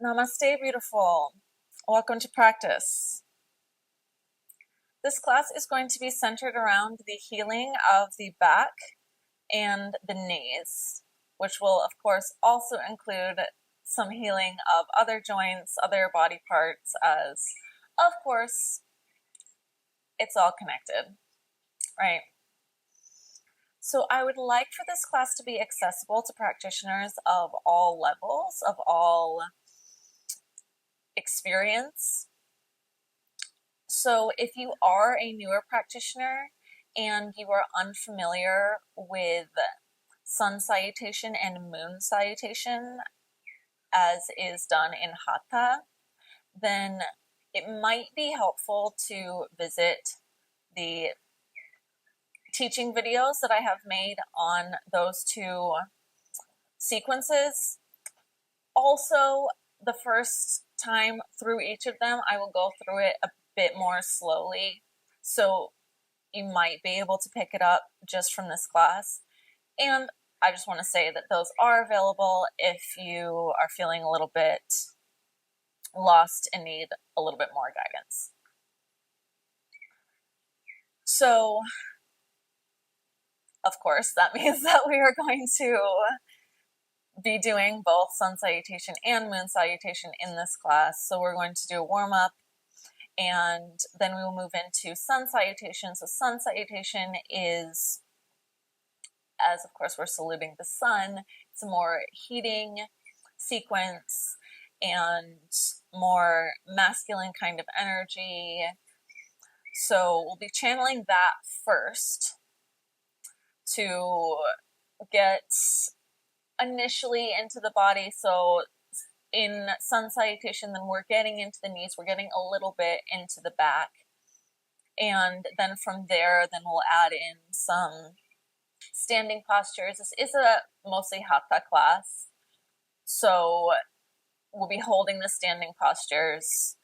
Namaste, beautiful. Welcome to practice. This class is going to be centered around the healing of the back and the knees, which will, of course, also include some healing of other joints, other body parts, as, of course, it's all connected, right? So I would like for this class to be accessible to practitioners of all levels, of all experience. So if you are a newer practitioner and you are unfamiliar with Sun Salutation and Moon Salutation as is done in Hatha, then it might be helpful to visit the teaching videos that I have made on those two sequences. Also, the first time through each of them, I will go through it a bit more slowly, so you might be able to pick it up just from this class. And I just want to say that those are available if you are feeling a little bit lost and need a little bit more guidance. So, of course, that means that we are going to be doing both Sun Salutation and Moon Salutation in this class. So we're going to do a warm-up, and then we will move into Sun Salutation. So Sun Salutation is, as of course we're saluting the sun, it's a more heating sequence and more masculine kind of energy. So we'll be channeling that first to get initially into the body. So in Sun Salutation, then we're getting into the knees, we're getting a little bit into the back, and then from there, then we'll add in some standing postures. This is a mostly Hatha class, so we'll be holding the standing postures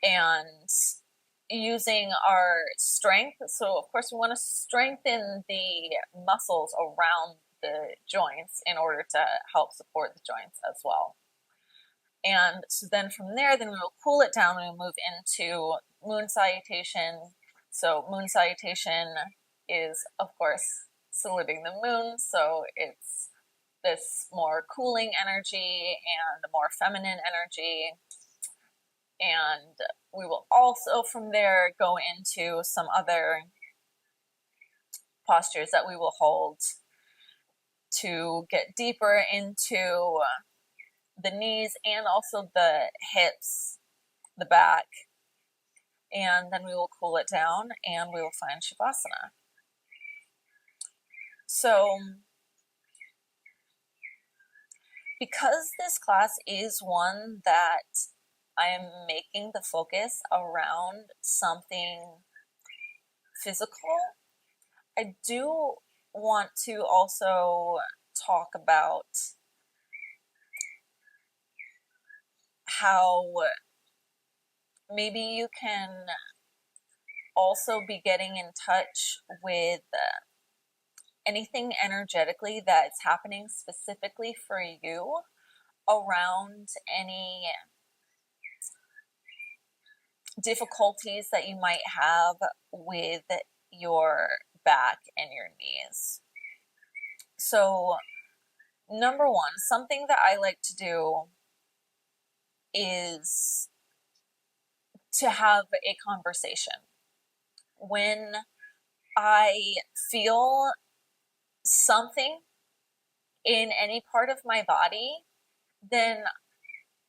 and using our strength. So of course we want to strengthen the muscles around the joints in order to help support the joints as well. And so then from there, then we will cool it down and we'll move into Moon Salutation. So Moon Salutation is, of course, saluting the moon, so it's this more cooling energy and a more feminine energy. And we will also from there go into some other postures that we will hold to get deeper into the knees and also the hips, the back, and then we will cool it down and we will find Shavasana. So because this class is one that I am making the focus around something physical, I do want to also talk about how maybe you can also be getting in touch with anything energetically that's happening specifically for you around any difficulties that you might have with your back and your knees. So, number one, something that I like to do is to have a conversation. When I feel something in any part of my body, then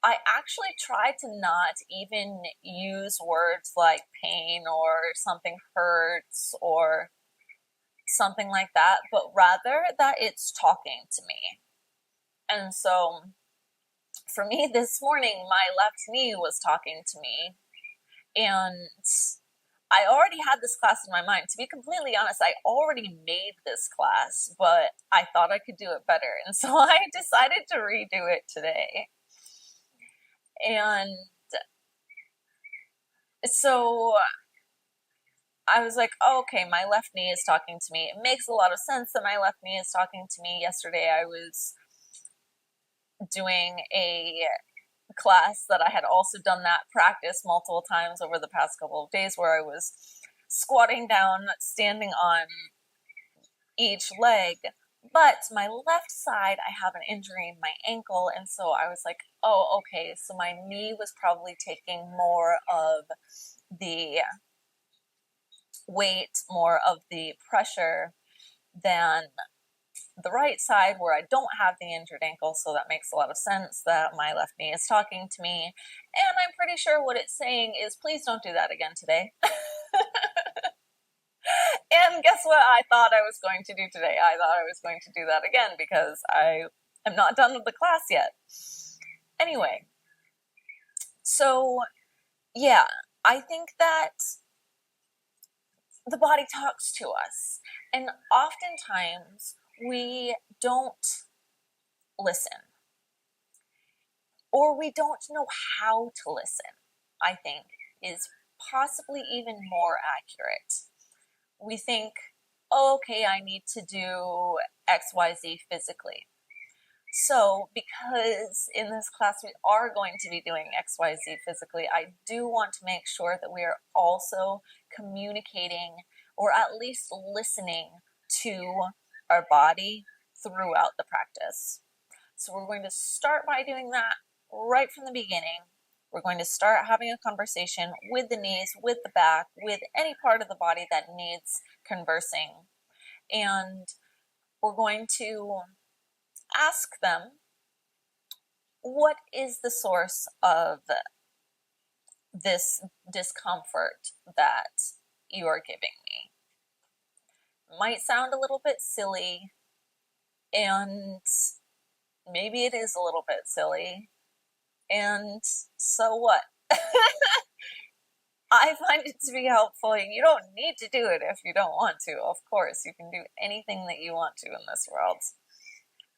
I actually try to not even use words like pain or something hurts or something like that, but rather that it's talking to me. And so for me this morning, my left knee was talking to me, and I already had this class in my mind. To be completely honest, I already made this class, but I thought I could do it better. And so I decided to redo it today. And so I was like, oh, okay, my left knee is talking to me. It makes a lot of sense that my left knee is talking to me. Yesterday I was doing a class that I had also done that practice multiple times over the past couple of days, where I was squatting down, standing on each leg. But my left side, I have an injury in my ankle, and so I was like, oh, okay, so my knee was probably taking more of the weight, more of the pressure than the right side, where I don't have the injured ankle. So that makes a lot of sense that my left knee is talking to me, and I'm pretty sure what it's saying is, please don't do that again today. And guess what I thought I was going to do today? I thought I was going to do that again, because I am not done with the class yet. Anyway, so yeah, I think that the body talks to us, and oftentimes we don't listen, or we don't know how to listen, I think is possibly even more accurate. We think, oh, okay, I need to do XYZ physically. So because in this class we are going to be doing XYZ physically, I do want to make sure that we are also communicating, or at least listening to our body throughout the practice. So we're going to start by doing that right from the beginning. We're going to start having a conversation with the knees, with the back, with any part of the body that needs conversing. And we're going to ask them, what is the source of this discomfort that you are giving me? Might sound a little bit silly, and maybe it is a little bit silly, and so what? I find it to be helpful. You don't need to do it if you don't want to. Of course, you can do anything that you want to in this world.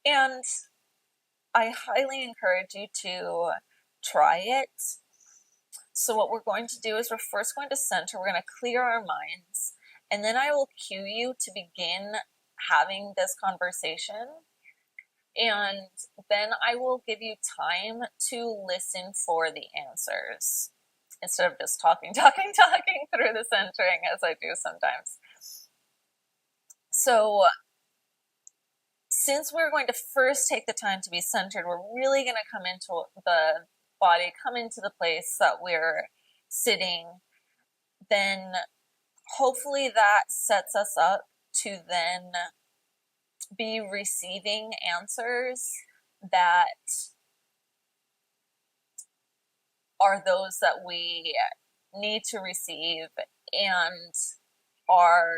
And I highly encourage you to try it. So what we're going to do is we're first going to center, we're going to clear our minds, and then I will cue you to begin having this conversation. And then I will give you time to listen for the answers, instead of just talking through the centering, as I do sometimes. So since we're going to first take the time to be centered, we're really going to come into the body, come into the place that we're sitting, then hopefully that sets us up to then be receiving answers that are those that we need to receive and are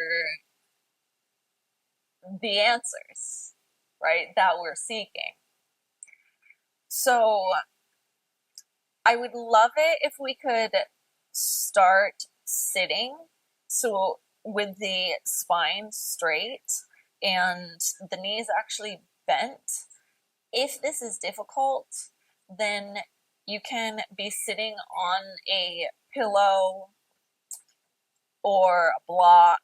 the answers, right, that we're seeking. So I would love it if we could start sitting, so with the spine straight and the knees actually bent. If this is difficult, then you can be sitting on a pillow or a block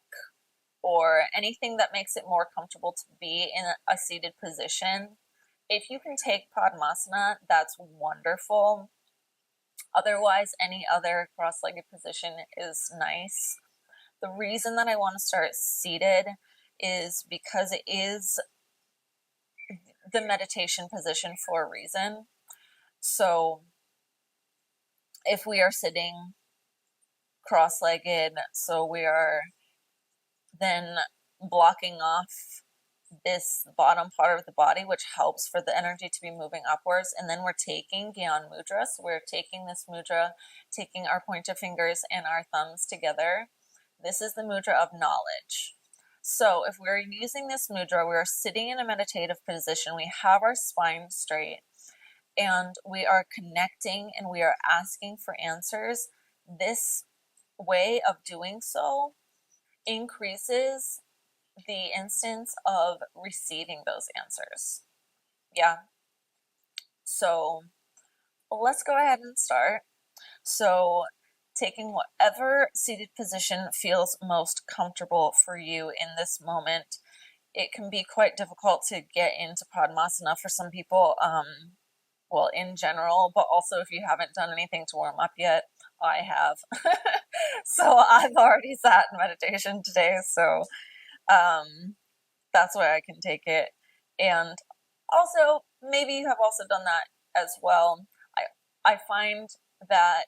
or anything that makes it more comfortable to be in a seated position. If you can take Padmasana, that's wonderful. Otherwise, any other cross-legged position is nice. The reason that I want to start seated is because it is the meditation position for a reason. So if we are sitting cross-legged, so we are then blocking off this bottom part of the body, which helps for the energy to be moving upwards. And then we're taking Gyan Mudra. So we're taking this mudra, taking our pointer fingers and our thumbs together. This is the mudra of knowledge. So if we're using this mudra, we're sitting in a meditative position. We have our spine straight and we are connecting and we are asking for answers. This way of doing so increases the instance of receiving those answers. Yeah. So let's go ahead and start. So taking whatever seated position feels most comfortable for you in this moment. It can be quite difficult to get into Padmasana for some people. well, in general, but also if you haven't done anything to warm up yet, I have. So I've already sat in meditation today, so that's why I can take it. And also, maybe you have also done that as well. I find that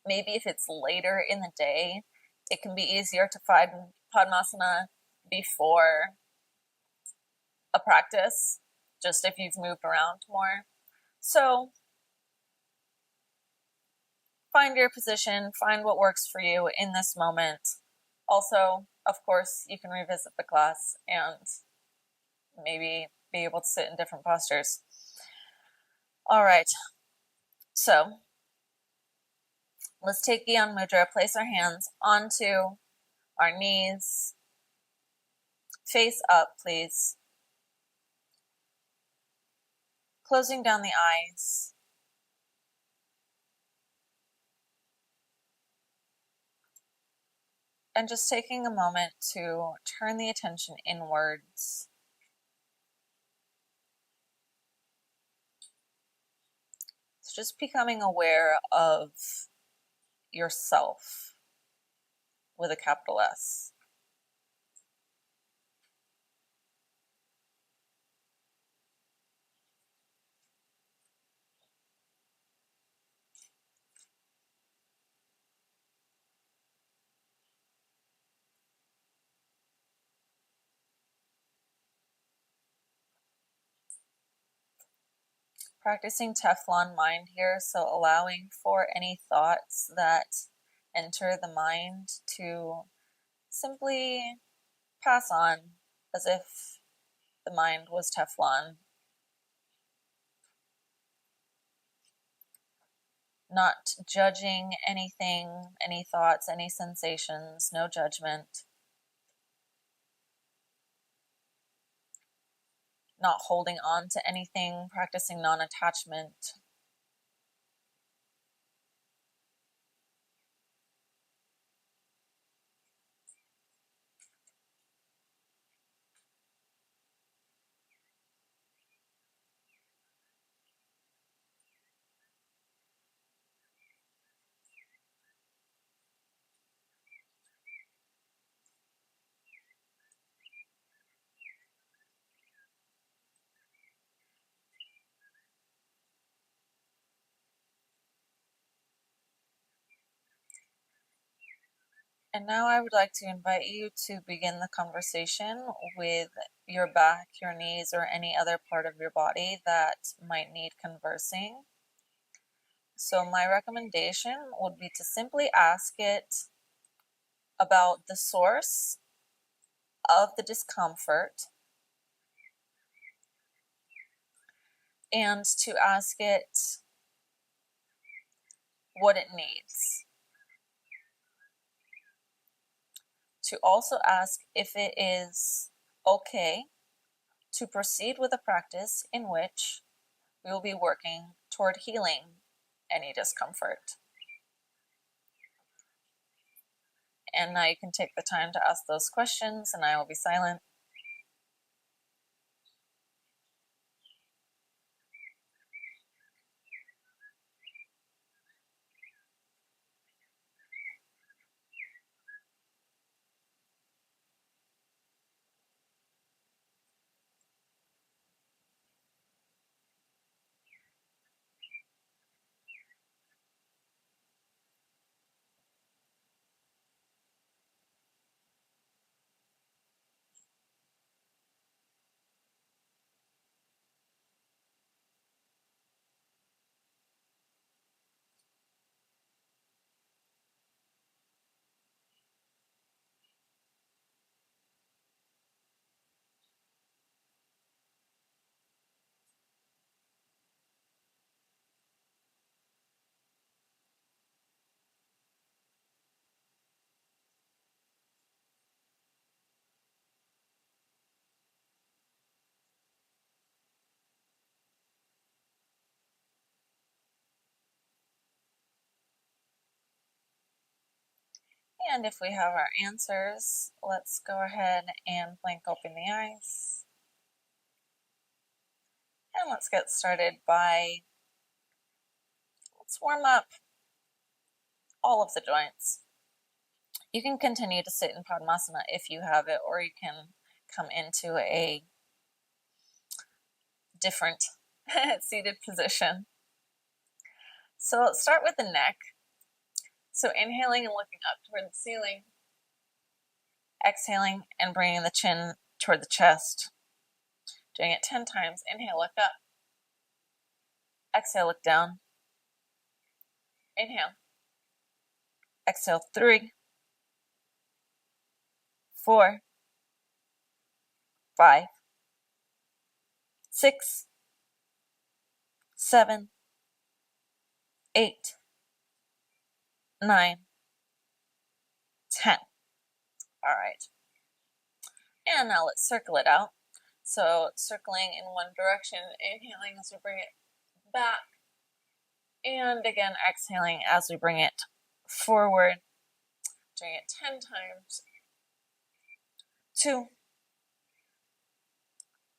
maybe if it's later in the day, it can be easier to find Padmasana before a practice, just if you've moved around more. So find your position, find what works for you in this moment. Also, of course, you can revisit the class and maybe be able to sit in different postures. All right, so let's take Gyan Mudra, place our hands onto our knees, face up, please. Closing down the eyes. And just taking a moment to turn the attention inwards. So just becoming aware of yourself with a capital S. Practicing Teflon mind here, so allowing for any thoughts that enter the mind to simply pass on as if the mind was Teflon. Not judging anything, any thoughts, any sensations, no judgment. Not holding on to anything, practicing non-attachment. And now I would like to invite you to begin the conversation with your back, your knees, or any other part of your body that might need conversing. So my recommendation would be to simply ask it about the source of the discomfort and to ask it what it needs. To also ask if it is okay to proceed with a practice in which we will be working toward healing any discomfort. And now you can take the time to ask those questions, and I will be silent. And if we have our answers, let's go ahead and blink open the eyes. And let's get started by, let's warm up all of the joints. You can continue to sit in Padmasana if you have it, or you can come into a different seated position. So let's start with the neck. So inhaling and looking up toward the ceiling. Exhaling and bringing the chin toward the chest. Doing it 10 times. Inhale, look up. Exhale, look down. Inhale. Exhale, 3, 4, 5, 6, 7, 8, 9, 10. All right. And now let's circle it out. So circling in one direction, inhaling as we bring it back. And again, exhaling as we bring it forward. Doing it 10 times. 2,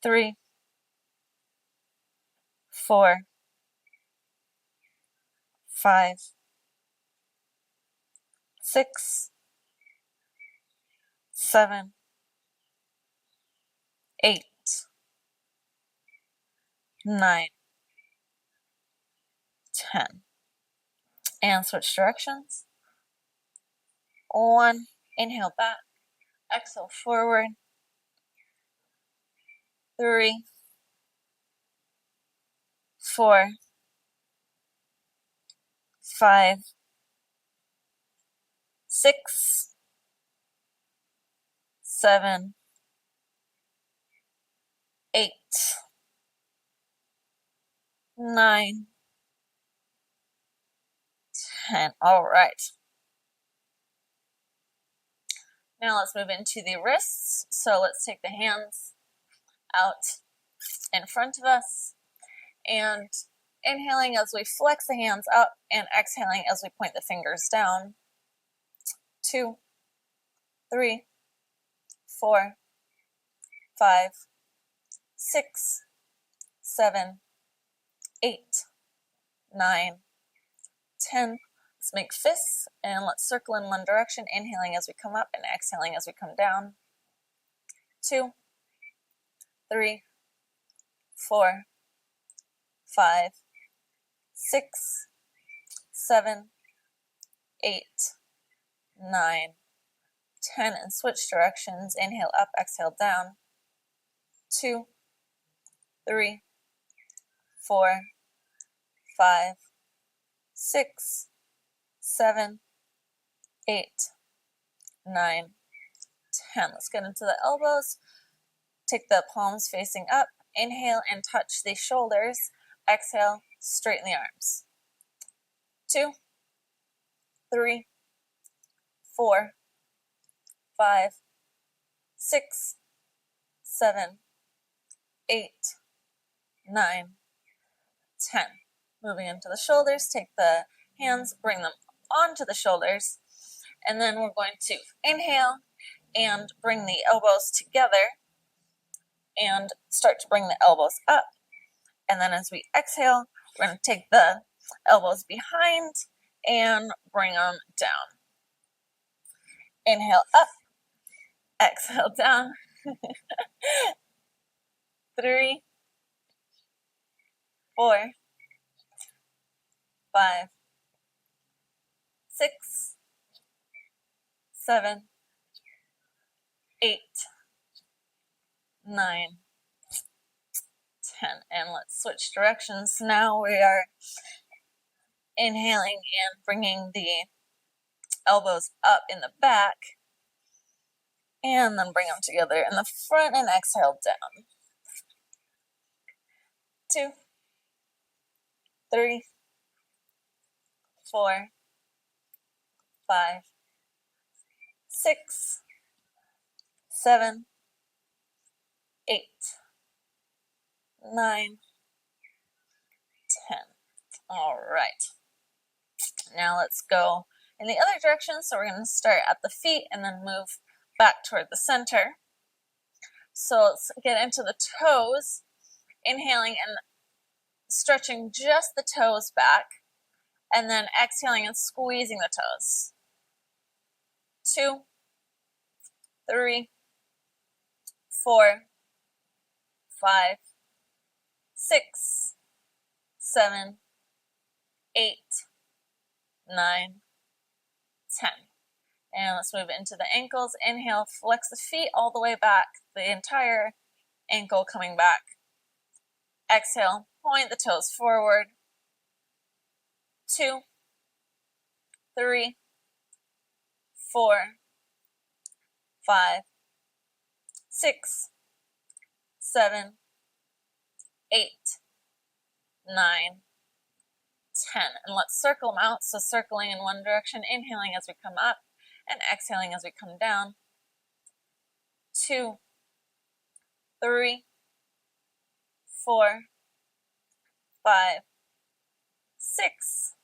3, 4, 5, 6, 7, 8, 9, 10. And switch directions. 1, inhale back, exhale forward. 3, 4, 5, 6, 7, 8, 9, 10. All right. Now let's move into the wrists. So let's take the hands out in front of us and inhaling as we flex the hands up and exhaling as we point the fingers down. 2, 3, 4, 5, 6, 7, 8, 9, 10. Let's make fists and let's circle in one direction, inhaling as we come up and exhaling as we come down. 2, 3, 4, 5, 6, 7, 8, 9, 10. And switch directions. Inhale up, exhale down. 2, 3, 4, 5, 6, 7, 8, 9, 10. Let's get into the elbows. Take the palms facing up. Inhale and touch the shoulders. Exhale, straighten the arms. 2, 3, 4, 5, 6, 7, 8, 9, 10. Moving into the shoulders, take the hands, bring them onto the shoulders, and then we're going to inhale and bring the elbows together and start to bring the elbows up. And then as we exhale, we're going to take the elbows behind and bring them down. Inhale up, exhale down. 3, 4, 5, 6, 7, 8, 9, 10. And let's switch directions. Now we are inhaling and bringing the elbows up in the back, and then bring them together in the front and exhale down. 2, 3, 4, 5, 6, 7, 8, 9, 10. All right. Now let's go in the other direction. So we're going to start at the feet and then move back toward the center. So let's get into the toes. Inhaling and stretching just the toes back, and then exhaling and squeezing the toes. 2, 3, 4, 5, 6, 7, 8, 9, 10. And let's move into the ankles. Inhale, flex the feet all the way back, the entire ankle coming back. Exhale, point the toes forward. 2, 3, 4, 5, 6, 7, 8, 9, 10. And let's circle them out. So circling in one direction, inhaling as we come up, and exhaling as we come down. 2, 3, 4, 5, 6,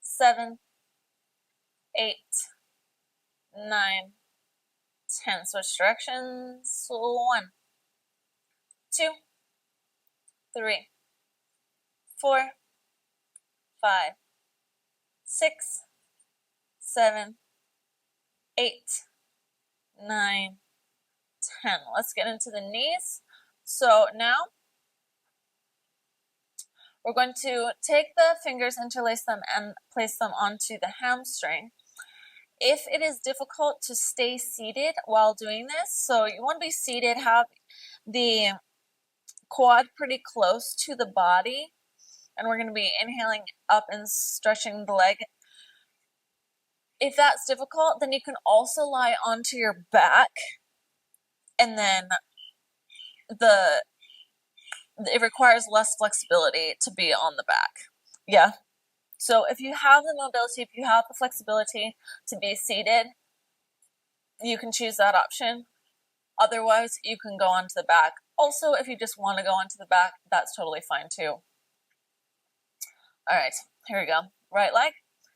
7, 8, 9, 10. Switch directions. 1, 2, 3, 4, 5, 6, 7, 8, 9, 10. Let's get into the knees. So now we're going to take the fingers, interlace them, and place them onto the hamstring. If it is difficult to stay seated while doing this, so you want to be seated, have the quad pretty close to the body, and we're going to be inhaling up and stretching the leg. If that's difficult, then you can also lie onto your back, and then it requires less flexibility to be on the back. Yeah. So if you have the mobility, if you have the flexibility to be seated, you can choose that option. Otherwise, you can go onto the back. Also, if you just want to go onto the back, that's totally fine too. All right, here we go. Right leg,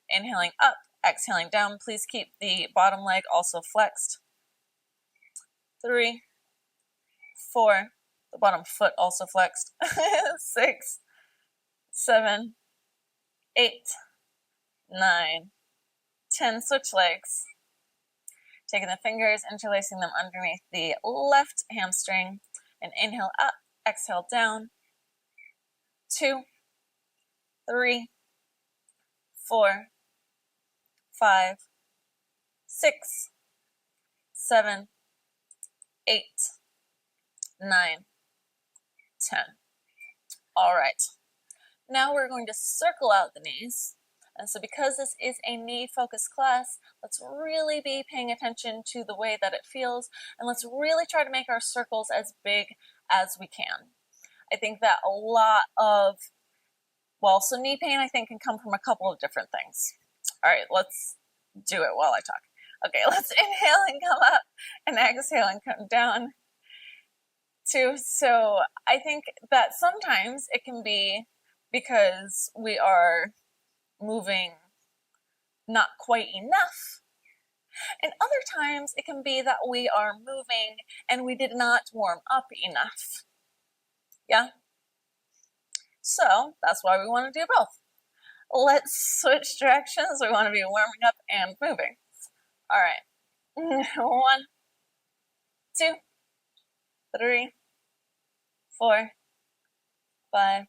inhaling up, exhaling down. Please keep the bottom leg also flexed. 3, 4, the bottom foot also flexed. 6, 7, 8, 9, 10. Switch legs. Taking the fingers, interlacing them underneath the left hamstring, and inhale up, exhale down. 2, 3, 4, 5, 6, 7, 8, 9, 10. All right. Now we're going to circle out the knees. And so because this is a knee-focused class, let's really be paying attention to the way that it feels, and let's really try to make our circles as big as we can. I think that a lot of, so knee pain I think can come from a couple of different things. All right, let's do it while I talk. Okay, let's inhale and come up, and exhale and come down. 2, so I think that sometimes it can be because we are moving not quite enough, and other times it can be that we are moving and we did not warm up enough. Yeah, so that's why we want to do both. Let's switch directions. We want to be warming up and moving. All right. 1, 2, 3, 4, 5,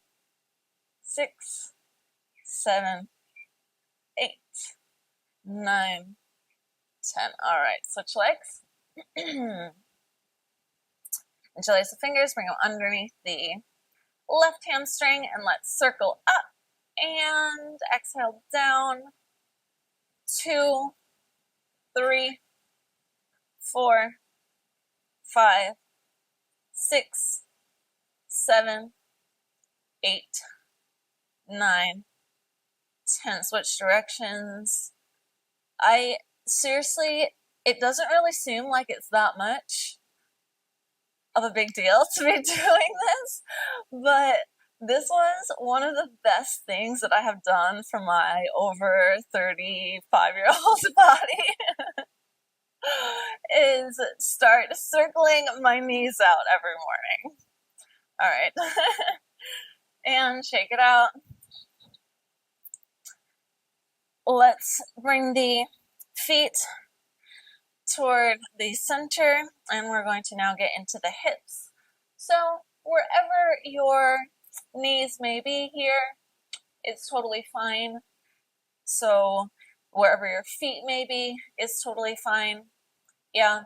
6, 7, 8, 9, 10. All right, switch legs. Interlace the fingers, bring them underneath the left hamstring, and let's circle up and exhale down. 2, 3, 4, 5, 6, 7, 8, 9, 10. Switch directions. Seriously, it doesn't really seem like it's that much of a big deal to be doing this, but this was one of the best things that I have done for my over 35-year-old body is start circling my knees out every morning. All right. and shake it out. Let's bring the feet toward the center, and we're going to now get into the hips. So wherever your knees may be here, it's totally fine. So wherever your feet may be is totally fine. Yeah.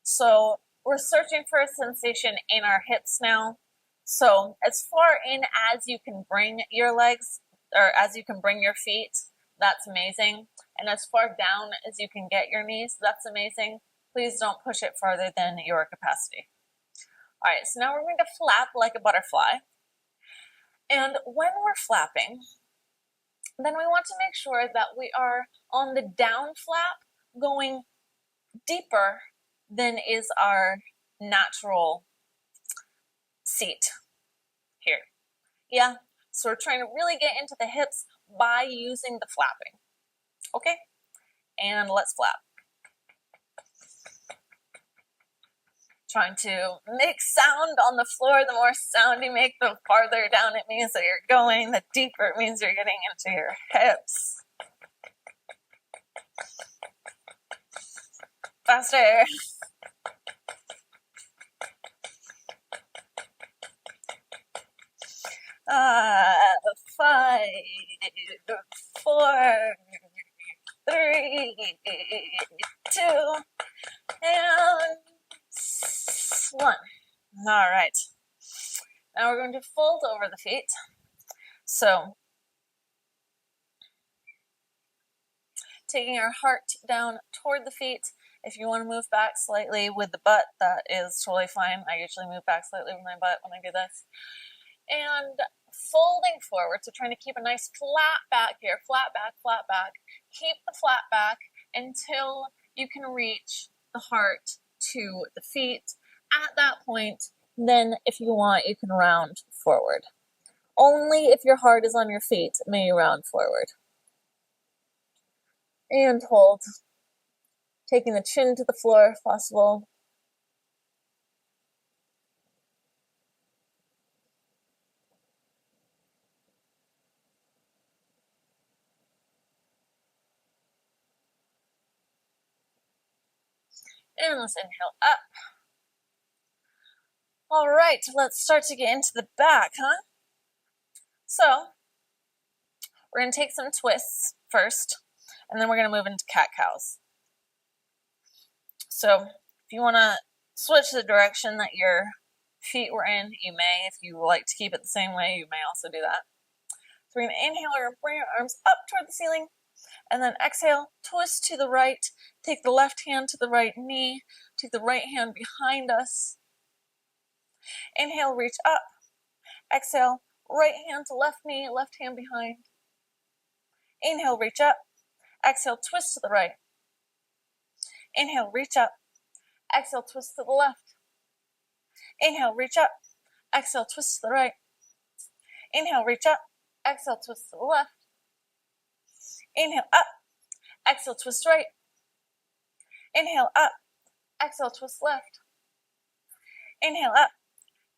So we're searching for a sensation in our hips now. So as far in as you can bring your legs, or as you can bring your feet, that's amazing. And as far down as you can get your knees, that's amazing. Please don't push it farther than your capacity. All right, so now we're going to flap like a butterfly. And when we're flapping, then we want to make sure that we are on the down flap going deeper than is our natural seat here. Yeah, so we're trying to really get into the hips by using the flapping. Okay, and let's flap. Trying to make sound on the floor. The more sound you make, the farther down it means that you're going. The deeper it means you're getting into your hips. Faster. 5, 4, 3, 2, and 1. All right. Now we're going to fold over the feet. So taking our heart down toward the feet. If you want to move back slightly with the butt, that is totally fine. I usually move back slightly with my butt when I do this. And folding forward, so trying to keep a nice flat back here, flat back, flat back. Keep the flat back until you can reach the heart to the feet. At that point, then if you want, you can round forward. Only if your heart is on your feet may you round forward. And hold. Taking the chin to the floor if possible. And let's inhale up. All right, let's start to get into the back, huh? So, we're going to take some twists first, and then we're going to move into cat-cows. So, if you want to switch the direction that your feet were in, you may. If you like to keep it the same way, you may also do that. So, we're going to inhale, we're going to bring your arms up toward the ceiling, and then exhale, twist to the right, take the left hand to the right knee, take the right hand behind us. Inhale, reach up. Exhale, right hand to left knee, left hand behind. Inhale, reach up. Exhale, twist to the right. Inhale, reach up. Exhale, twist to the left. Inhale, reach up. Exhale, twist to the right. Inhale, reach up. Exhale, twist to the left. Inhale, up. Exhale, twist right. Inhale, up. Exhale, twist left. Inhale, up.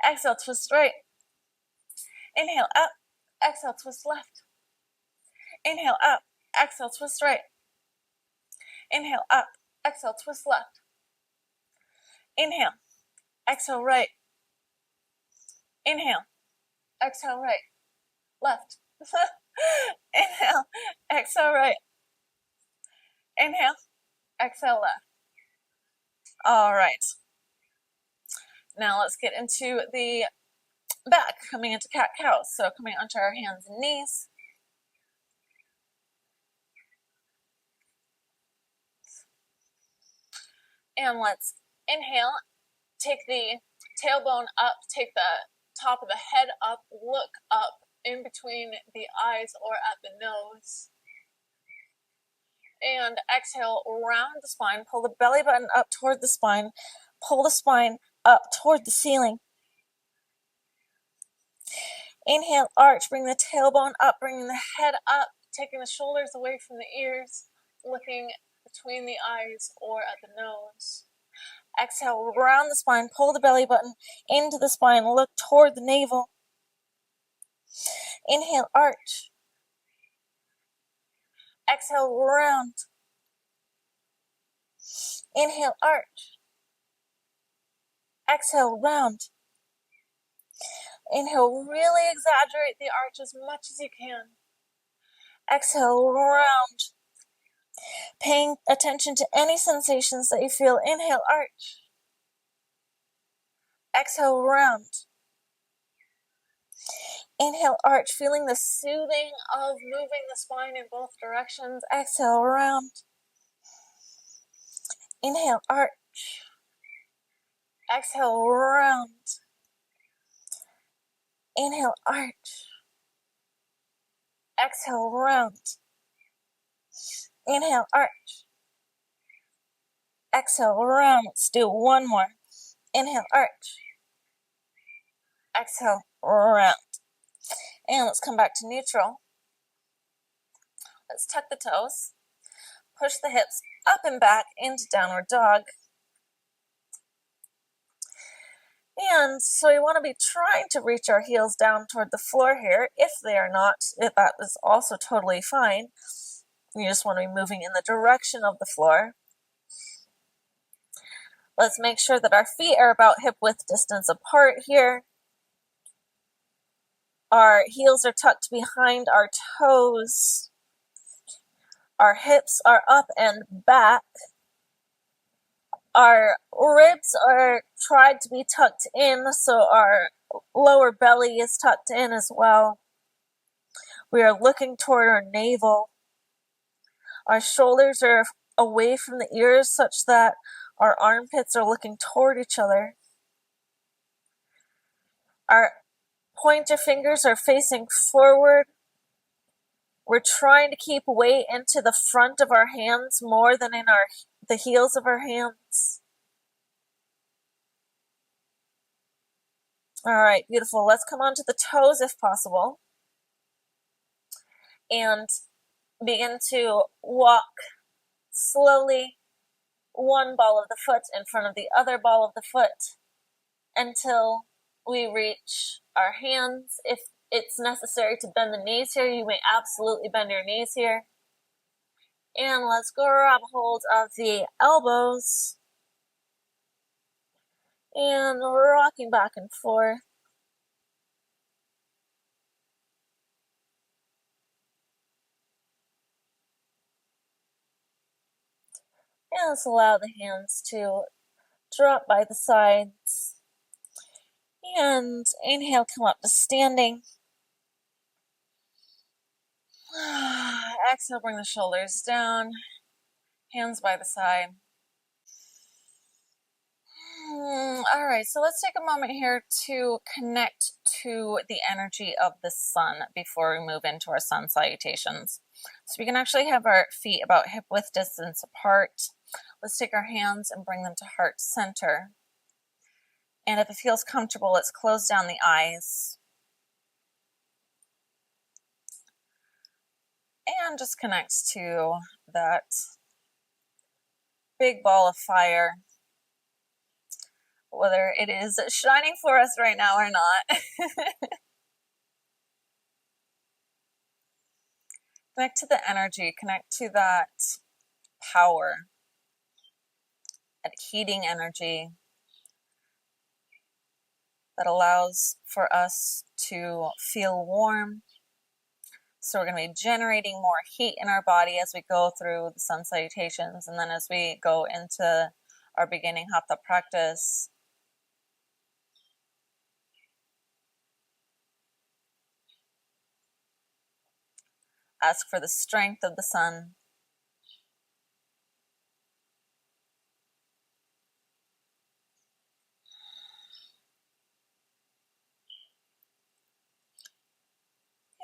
Exhale, twist right. Inhale, up. Exhale, twist left. Inhale, up. Exhale, twist right. Inhale, up. Exhale, twist left. Inhale. Exhale, right. Inhale. Exhale, right. Left. Inhale. Exhale, right. Inhale. Exhale, left. All right. Now let's get into the back, coming into cat-cow. So coming onto our hands and knees. And let's inhale. Take the tailbone up, take the top of the head up, look up in between the eyes or at the nose. And exhale, round the spine, pull the belly button up toward the spine, pull the spine up toward the ceiling. Inhale, arch, bring the tailbone up, bringing the head up, taking the shoulders away from the ears, looking between the eyes or at the nose. Exhale, round the spine, pull the belly button into the spine, look toward the navel. Inhale, arch. Exhale, round. Inhale, arch. Exhale, round. Inhale, really exaggerate the arch as much as you can. Exhale, round. Paying attention to any sensations that you feel. Inhale, arch. Exhale, round. Inhale, arch, feeling the soothing of moving the spine in both directions. Exhale, round. Inhale, arch. Exhale, round. Inhale, arch. Exhale, round. Inhale, arch. Exhale, round. Let's do one more. Inhale, arch. Exhale, round. And let's come back to neutral. Let's tuck the toes. Push the hips up and back into downward dog. And so we want to be trying to reach our heels down toward the floor here. If they are not, that is also totally fine. You just want to be moving in the direction of the floor. Let's make sure that our feet are about hip width distance apart here. Our heels are tucked behind our toes. Our hips are up and back. Our ribs are tried to be tucked in, so our lower belly is tucked in as well. We are looking toward our navel. Our shoulders are away from the ears such that our armpits are looking toward each other. Our pointer fingers are facing forward. We're trying to keep weight into the front of our hands more than in the heels of our hands. All right, beautiful. Let's come onto the toes if possible. And begin to walk slowly, one ball of the foot in front of the other ball of the foot until we reach our hands. If it's necessary to bend the knees here, you may absolutely bend your knees here. And let's grab hold of the elbows and rocking back and forth. And let's allow the hands to drop by the sides. And inhale, come up to standing. Exhale, bring the shoulders down, hands by the side. All right, so let's take a moment here to connect to the energy of the sun before we move into our sun salutations. So we can actually have our feet about hip width distance apart. Let's take our hands and bring them to heart center. And if it feels comfortable, let's close down the eyes. And just connect to that big ball of fire, whether it is shining for us right now or not. Connect to the energy, connect to that power, that heating energy that allows for us to feel warm. So we're going to be generating more heat in our body as we go through the sun salutations, and then as we go into our beginning Hatha practice. Ask for the strength of the sun.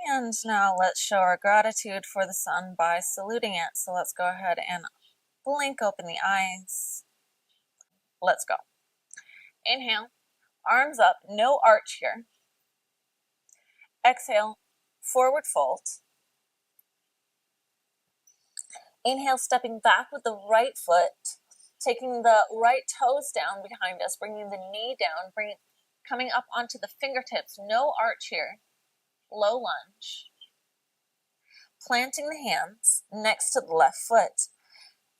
And now let's show our gratitude for the sun by saluting it. So let's go ahead and blink open the eyes. Let's go. Inhale, arms up, no arch here. Exhale, forward fold. Inhale, stepping back with the right foot, taking the right toes down behind us, bringing the knee down, coming up onto the fingertips, no arch here. low lunge. Planting the hands next to the left foot.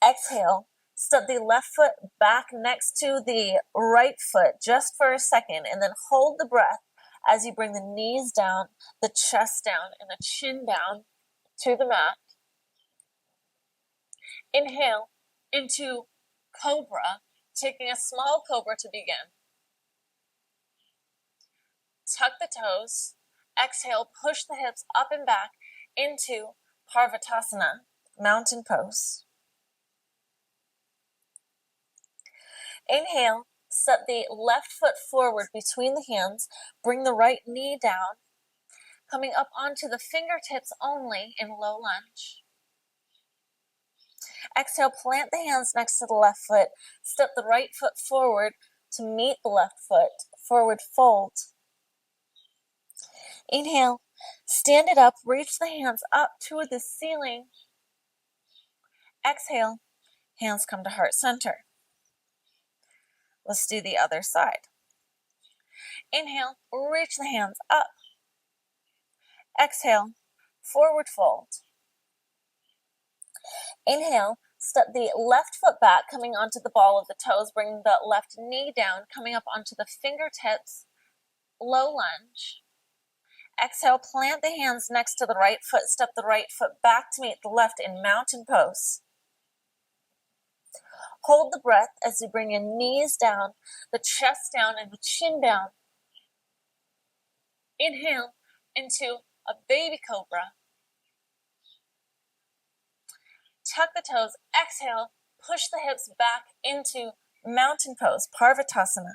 Exhale, step the left foot back next to the right foot just for a second, and then hold the breath as you bring the knees down, the chest down, and the chin down to the mat. Inhale into cobra, taking a small cobra to begin. Tuck the toes. Exhale, push the hips up and back into Parvatasana, mountain pose. Inhale, step the left foot forward between the hands, bring the right knee down, coming up onto the fingertips only in low lunge. Exhale, plant the hands next to the left foot, step the right foot forward to meet the left foot, forward fold. Inhale, stand it up, reach the hands up to the ceiling. Exhale, hands come to heart center. Let's do the other side. Inhale, reach the hands up. Exhale, forward fold. Inhale, step the left foot back, coming onto the ball of the toes, bringing the left knee down, coming up onto the fingertips, low lunge. Exhale, plant the hands next to the right foot, step the right foot back to meet the left in mountain pose. Hold the breath as you bring your knees down, the chest down, and the chin down. Inhale into a baby cobra. Tuck the toes. Exhale, push the hips back into mountain pose, Parvatasana.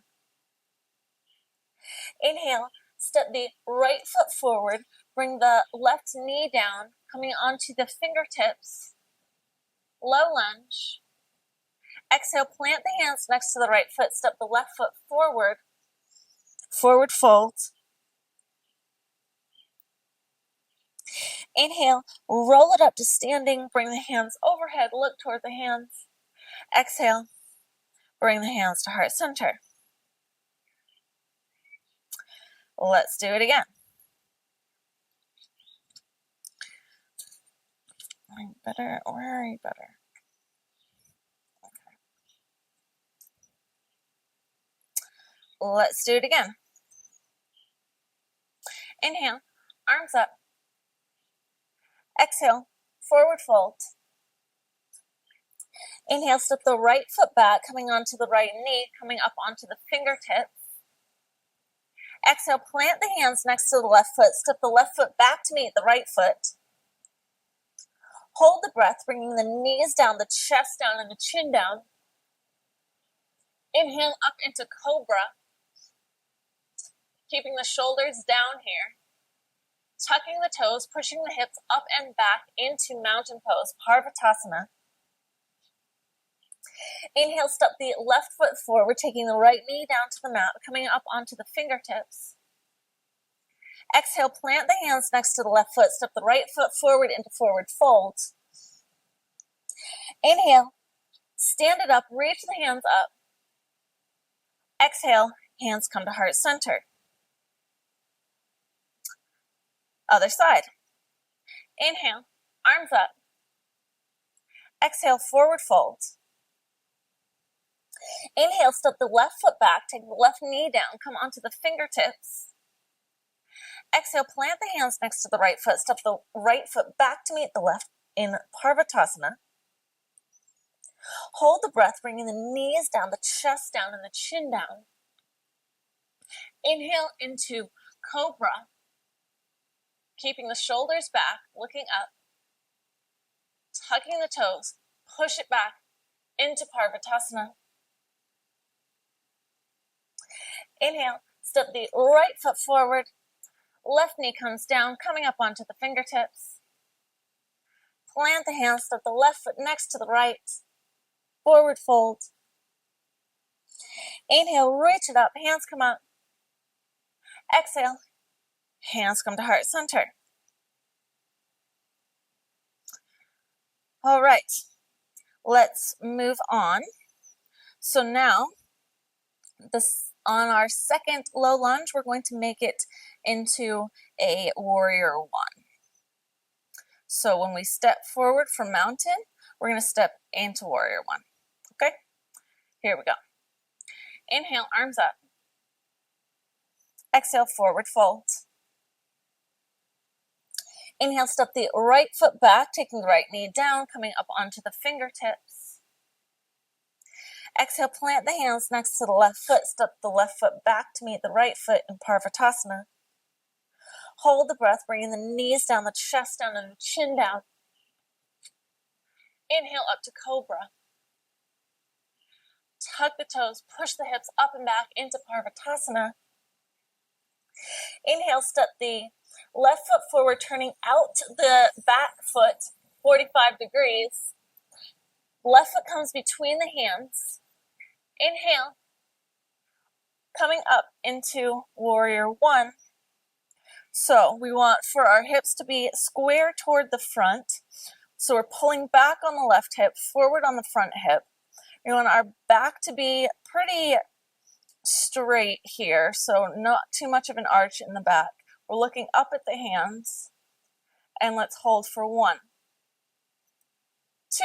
Inhale, step the right foot forward, bring the left knee down, coming onto the fingertips, low lunge. Exhale, plant the hands next to the right foot, step the left foot forward, forward fold. Inhale, roll it up to standing, bring the hands overhead, look toward the hands. Exhale, bring the hands to heart center. Let's do it again. Better, where are you better? Okay. Let's do it again. Inhale, arms up. Exhale, forward fold. Inhale, step the right foot back, coming onto the right knee, coming up onto the fingertips. Exhale, plant the hands next to the left foot, step the left foot back to meet the right foot. Hold the breath, bringing the knees down, the chest down, and the chin down. Inhale up into cobra, keeping the shoulders down here. Tucking the toes, pushing the hips up and back into mountain pose, Parvatasana. Inhale, step the left foot forward, taking the right knee down to the mat, coming up onto the fingertips. Exhale, plant the hands next to the left foot, step the right foot forward into forward fold. Inhale, stand it up, reach the hands up. Exhale, hands come to heart center. Other side. Inhale, arms up. Exhale, forward fold. Inhale, step the left foot back, take the left knee down, come onto the fingertips. Exhale, plant the hands next to the right foot, step the right foot back to meet the left in Parvatasana. Hold the breath, bringing the knees down, the chest down, and the chin down. Inhale into cobra, keeping the shoulders back, looking up, tucking the toes, push it back into Parvatasana. Inhale, step the right foot forward, left knee comes down, coming up onto the fingertips. Plant the hands, step the left foot next to the right, forward fold. Inhale, reach it up, hands come up. Exhale, hands come to heart center. All right, let's move on. So now, on our second low lunge, we're going to make it into a warrior one. So when we step forward from mountain, we're going to step into warrior one. Okay, here we go. Inhale, arms up. Exhale, forward fold. Inhale, step the right foot back, taking the right knee down, coming up onto the fingertips. Exhale, plant the hands next to the left foot, step the left foot back to meet the right foot in Parvatasana. Hold the breath, bringing the knees down, the chest down, and the chin down. Inhale up to cobra. Tuck the toes, push the hips up and back into Parvatasana. Inhale, step the left foot forward, turning out the back foot 45 degrees. Left foot comes between the hands. Inhale, coming up into warrior one. So we want for our hips to be square toward the front. So we're pulling back on the left hip, forward on the front hip. We want our back to be pretty straight here, so not too much of an arch in the back. We're looking up at the hands, and let's hold for 1, 2,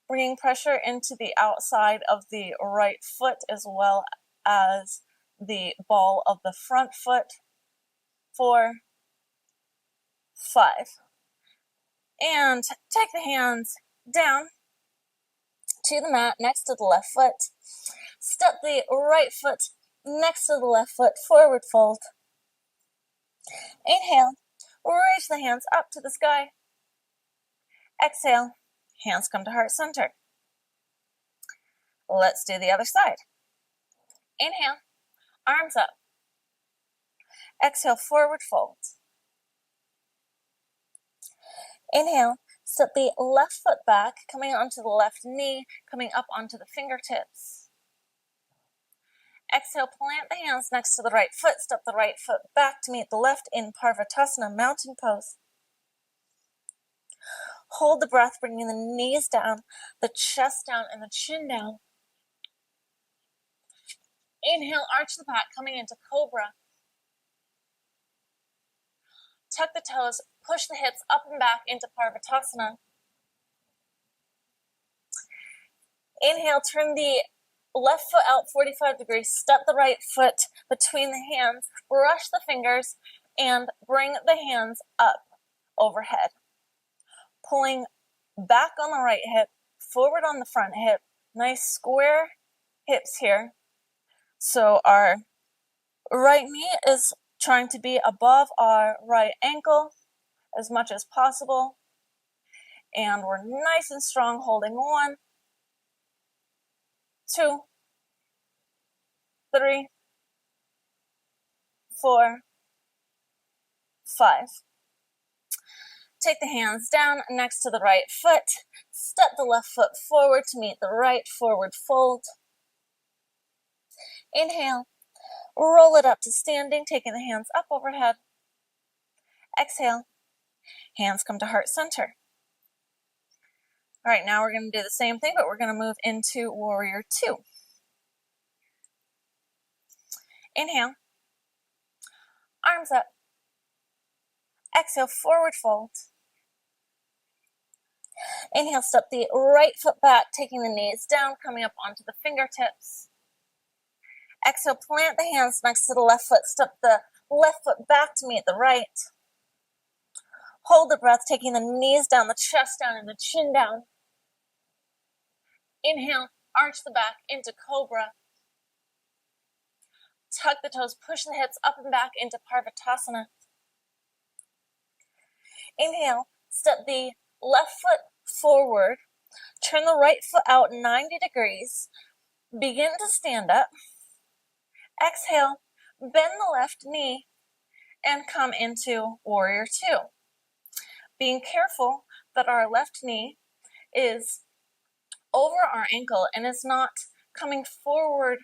bringing pressure into the outside of the right foot as well as the ball of the front foot, 4, 5. And take the hands down to the mat next to the left foot. Step the right foot next to the left foot, forward fold. Inhale, raise the hands up to the sky. Exhale, hands come to heart center. Let's do the other side. Inhale, arms up. Exhale, forward fold. Inhale, step the left foot back, coming onto the left knee, coming up onto the fingertips. Exhale, plant the hands next to the right foot, step the right foot back to meet the left in Parvatasana, mountain pose. Hold the breath, bringing the knees down, the chest down, and the chin down. Inhale, arch the back, coming into cobra. Tuck the toes, push the hips up and back into Parvatasana. Inhale, turn the left foot out 45 degrees, step the right foot between the hands, brush the fingers, and bring the hands up overhead. Pulling back on the right hip, forward on the front hip, nice square hips here. So our right knee is trying to be above our right ankle as much as possible. And we're nice and strong, holding 1, 2, 3, 4, 5. Take the hands down next to the right foot. Step the left foot forward to meet the right, forward fold. Inhale, roll it up to standing, taking the hands up overhead. Exhale, hands come to heart center. All right, now we're going to do the same thing, but we're going to move into warrior 2. Inhale, arms up. Exhale, forward fold. Inhale, step the right foot back, taking the knees down, coming up onto the fingertips. Exhale, plant the hands next to the left foot, step the left foot back to meet the right. Hold the breath, taking the knees down, the chest down, and the chin down. Inhale, arch the back into cobra. Tuck the toes, push the hips up and back into Parvatasana. Inhale, step the left foot forward, turn the right foot out 90 degrees, begin to stand up. Exhale, bend the left knee, and come into warrior 2. Being careful that our left knee is over our ankle and is not coming forward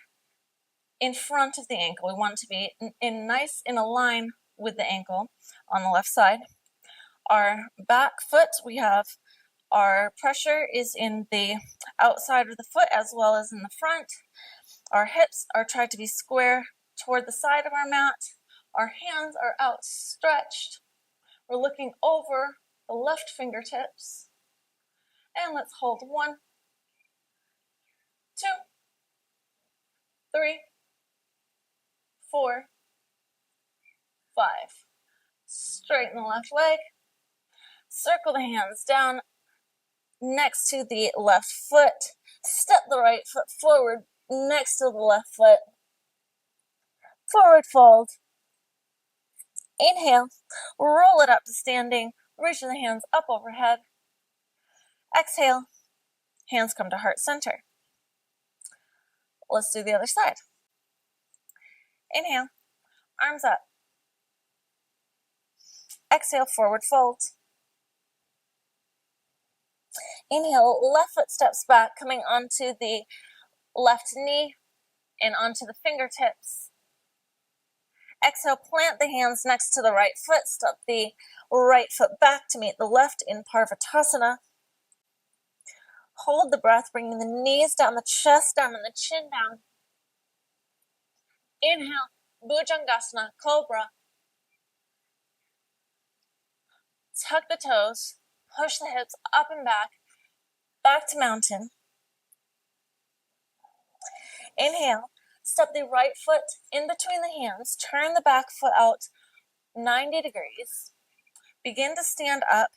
in front of the ankle. We want to be in a line with the ankle on the left side. Our back foot, we have our pressure is in the outside of the foot as well as in the front. Our hips are tried to be square toward the side of our mat. Our hands are outstretched. We're looking over the left fingertips. And let's hold 1, 2, 3, 4, 5. Straighten the left leg. Circle the hands down next to the left foot. Step the right foot forward next to the left foot. Forward fold. Inhale, roll it up to standing. Reach the hands up overhead. Exhale, hands come to heart center. Let's do the other side. Inhale, arms up. Exhale, forward fold. Inhale, left foot steps back, coming onto the left knee and onto the fingertips. Exhale, plant the hands next to the right foot. Step the right foot back to meet the left in Parvatasana. Hold the breath, bringing the knees down, the chest down, and the chin down. Inhale, Bhujangasana, cobra. Tuck the toes, push the hips up and back to mountain. Inhale, step the right foot in between the hands, turn the back foot out 90 degrees. Begin to stand up,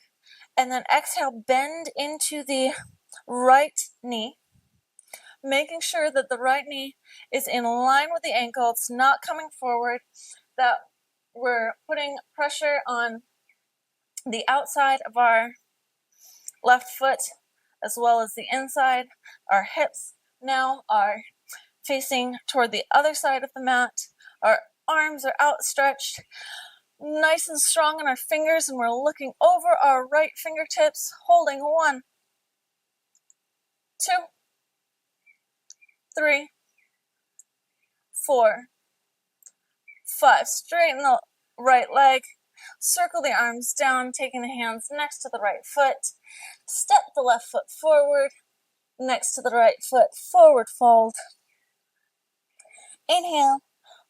and then exhale, bend into the right knee, making sure that the right knee is in line with the ankle. It's not coming forward, that we're putting pressure on the outside of our left foot as well as the inside. Our hips now are facing toward the other side of the mat. Our arms are outstretched, nice and strong in our fingers, and we're looking over our right fingertips, holding 1, 2, 3, 4, 5. Straighten the right leg. Circle the arms down, taking the hands next to the right foot. Step the left foot forward, next to the right foot, forward fold. Inhale,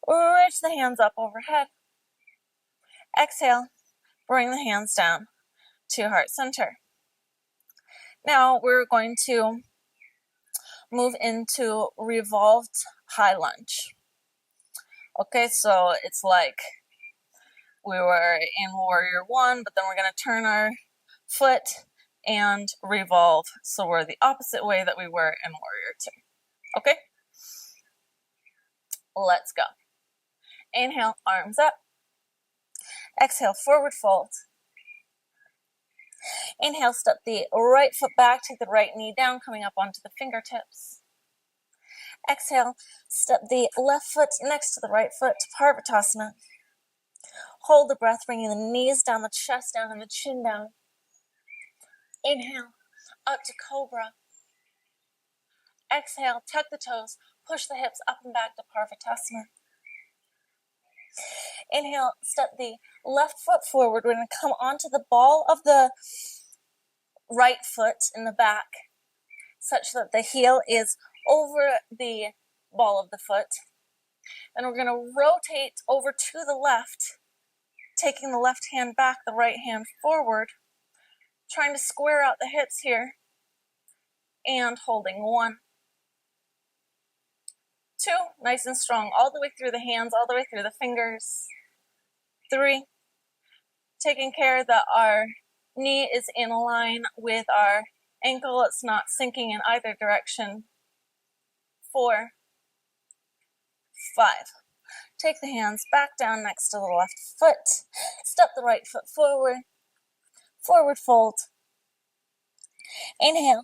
reach the hands up overhead. Exhale, bring the hands down to heart center. Now we're going to move into revolved high lunge. Okay, so it's like we were in warrior 1, but then we're going to turn our foot and revolve. So we're the opposite way that we were in warrior 2. Okay? Let's go. Inhale, arms up. Exhale, forward fold. Inhale, step the right foot back, take the right knee down, coming up onto the fingertips. Exhale, step the left foot next to the right foot to Parvatasana. Hold the breath, bringing the knees down, the chest down, and the chin down. Inhale, up to cobra. Exhale, tuck the toes, push the hips up and back to Parvatasana. Inhale, step the left foot forward. We're going to come onto the ball of the right foot in the back, such that the heel is over the ball of the foot. Then we're going to rotate over to the left, taking the left hand back, the right hand forward, trying to square out the hips here, and holding 1, 2, nice and strong, all the way through the hands, all the way through the fingers. 3, taking care that our knee is in line with our ankle, it's not sinking in either direction. 4, 5. Take the hands back down next to the left foot. Step the right foot forward. Forward fold. Inhale.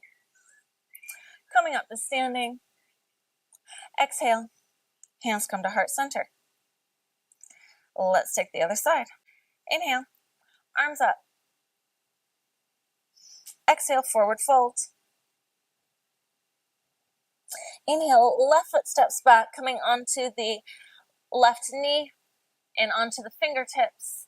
Coming up to standing. Exhale. Hands come to heart center. Let's take the other side. Inhale. Arms up. Exhale, forward fold. Inhale, left foot steps back, coming onto the left knee and onto the fingertips.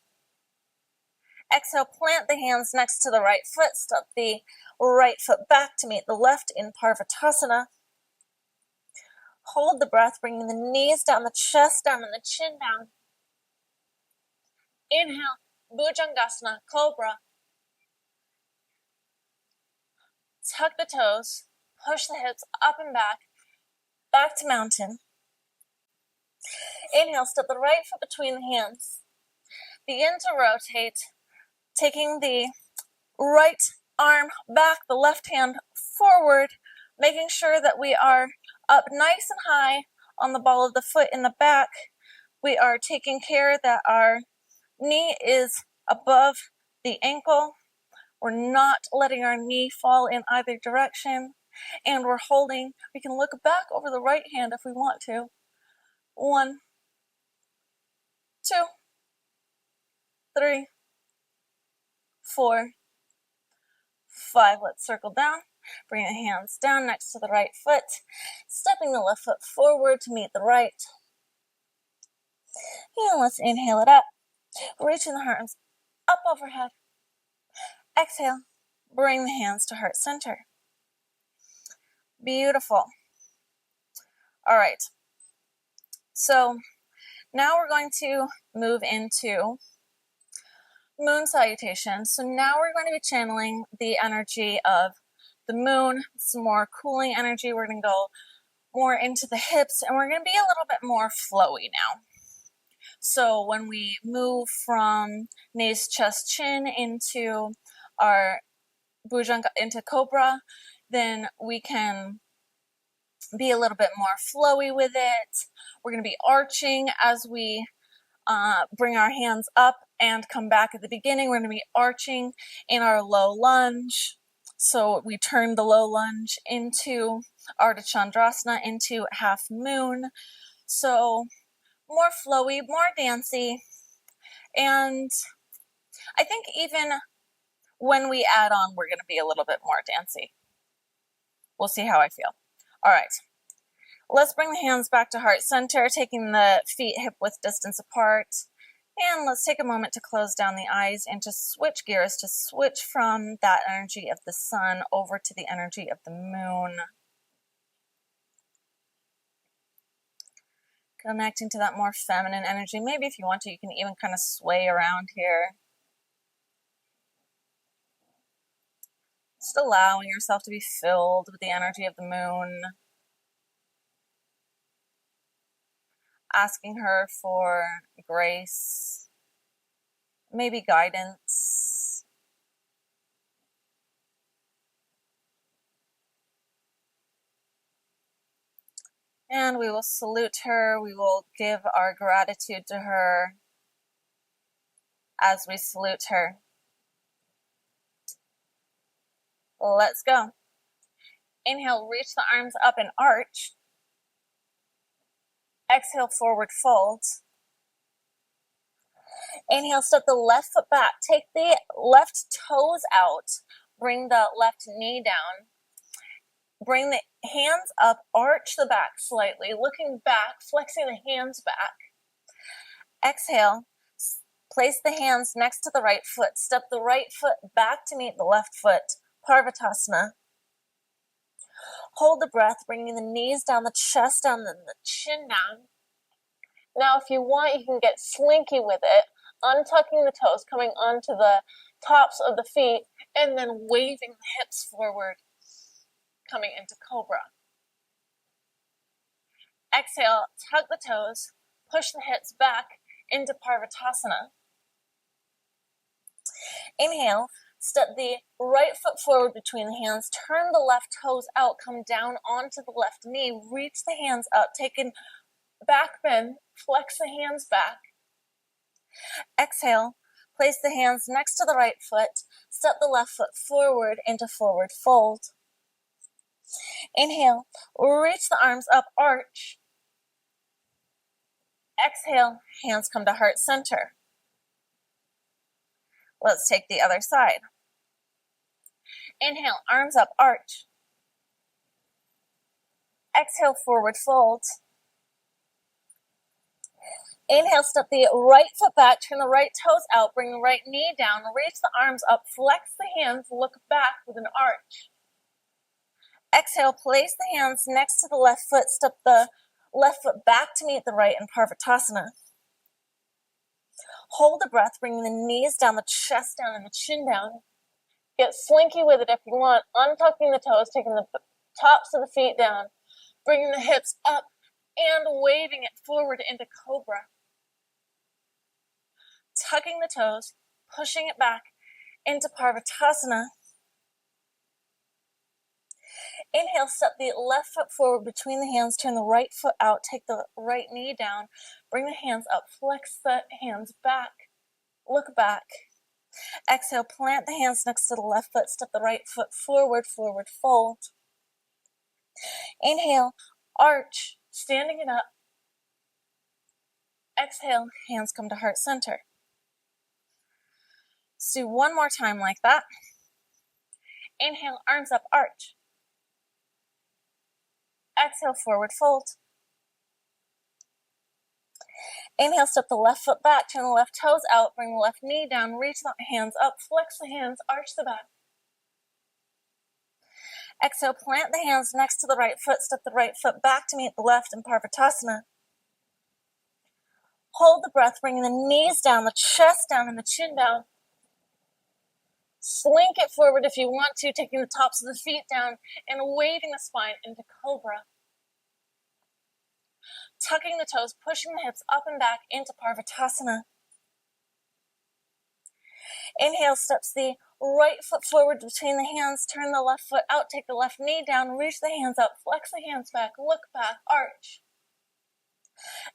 Exhale, plant the hands next to the right foot. Step the right foot back to meet the left in Parvatasana. Hold the breath, bringing the knees down, the chest down, and the chin down. Inhale, Bhujangasana, cobra. Tuck the toes, push the hips up and back to mountain. Inhale, step the right foot between the hands. Begin to rotate, taking the right arm back, the left hand forward, making sure that we are up nice and high on the ball of the foot in the back. We are taking care that our knee is above the ankle. We're not letting our knee fall in either direction. And we're holding. We can look back over the right hand if we want to. 1, 2, 3, 4, 5. Let's circle down. Bring the hands down next to the right foot. Stepping the left foot forward to meet the right. And let's inhale it up. Reaching the arms up overhead. Exhale. Bring the hands to heart center. Beautiful. All right. So now we're going to move into Moon Salutation. So now we're going to be channeling the energy of the moon, some more cooling energy. We're going to go more into the hips, and we're going to be a little bit more flowy now. So when we move from knees, chest, chin into our Bhujanga, into cobra, then we can be a little bit more flowy with it. We're going to be arching as we bring our hands up and come back at the beginning. We're going to be arching in our low lunge. So we turn the low lunge into Ardha Chandrasana, into half moon. So more flowy, more dancey. And I think even when we add on, we're going to be a little bit more dancey. We'll see how I feel. All right. Let's bring the hands back to heart center, taking the feet hip-width distance apart. And let's take a moment to close down the eyes and to switch gears, to switch from that energy of the sun over to the energy of the moon. Connecting to that more feminine energy. Maybe if you want to, you can even kind of sway around here. Just allowing yourself to be filled with the energy of the moon. Asking her for grace, maybe guidance. And we will salute her. We will give our gratitude to her as we salute her. Let's go. Inhale, reach the arms up and arch. Exhale, forward fold. Inhale, step the left foot back. Take the left toes out. Bring the left knee down. Bring the hands up, arch the back slightly, looking back, flexing the hands back. Exhale, place the hands next to the right foot. Step the right foot back to meet the left foot. Parvatasana. Hold the breath, bringing the knees down, the chest down, and the chin down. Now, if you want, you can get slinky with it, untucking the toes, coming onto the tops of the feet, and then waving the hips forward, coming into cobra. Exhale, tuck the toes, push the hips back into Parvatasana. Inhale, step the right foot forward between the hands, turn the left toes out, come down onto the left knee, reach the hands up, take a back bend, flex the hands back. Exhale, place the hands next to the right foot, step the left foot forward into forward fold. Inhale, reach the arms up, arch. Exhale, hands come to heart center. Let's take the other side. Inhale, arms up, arch. Exhale, forward fold. Inhale, step the right foot back, turn the right toes out, bring the right knee down, reach the arms up, flex the hands, look back with an arch. Exhale, place the hands next to the left foot. Step the left foot back to meet the right in Parvatasana. Hold the breath, bringing the knees down, the chest down, and the chin down. Get slinky with it if you want, untucking the toes, taking the tops of the feet down, bringing the hips up, and waving it forward into cobra. Tucking the toes, pushing it back into Parvatasana. Inhale, step the left foot forward between the hands, turn the right foot out, take the right knee down, bring the hands up, flex the hands back, look back. Exhale, plant the hands next to the left foot, step the right foot forward, forward fold. Inhale, arch, standing it up. Exhale, hands come to heart center. Let's do one more time like that. Inhale, arms up, arch. Exhale, forward fold. Inhale, step the left foot back, turn the left toes out, bring the left knee down, reach the hands up, flex the hands, arch the back. Exhale, plant the hands next to the right foot, step the right foot back to meet the left in Parvatasana. Hold the breath, bringing the knees down, the chest down, and the chin down. Slink it forward if you want to, taking the tops of the feet down and waving the spine into cobra. Tucking the toes, pushing the hips up and back into Parvatasana. Inhale, steps the right foot forward between the hands, turn the left foot out, take the left knee down, reach the hands up, flex the hands back, look back, arch.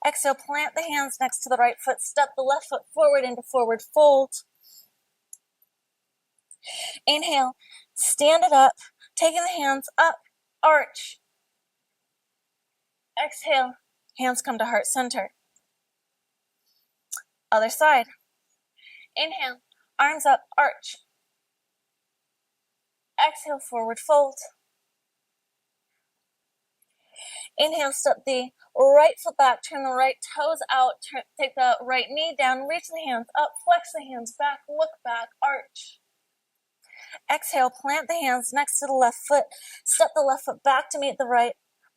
Exhale, plant the hands next to the right foot, step the left foot forward into forward fold. Inhale, stand it up, taking the hands up, arch. Exhale, hands come to heart center. Other side. Inhale, arms up, arch. Exhale, forward fold. Inhale, step the right foot back, turn the right toes out, take the right knee down, reach the hands up, flex the hands back, look back, arch. Exhale, plant the hands next to the left foot, step the left foot back to meet the right,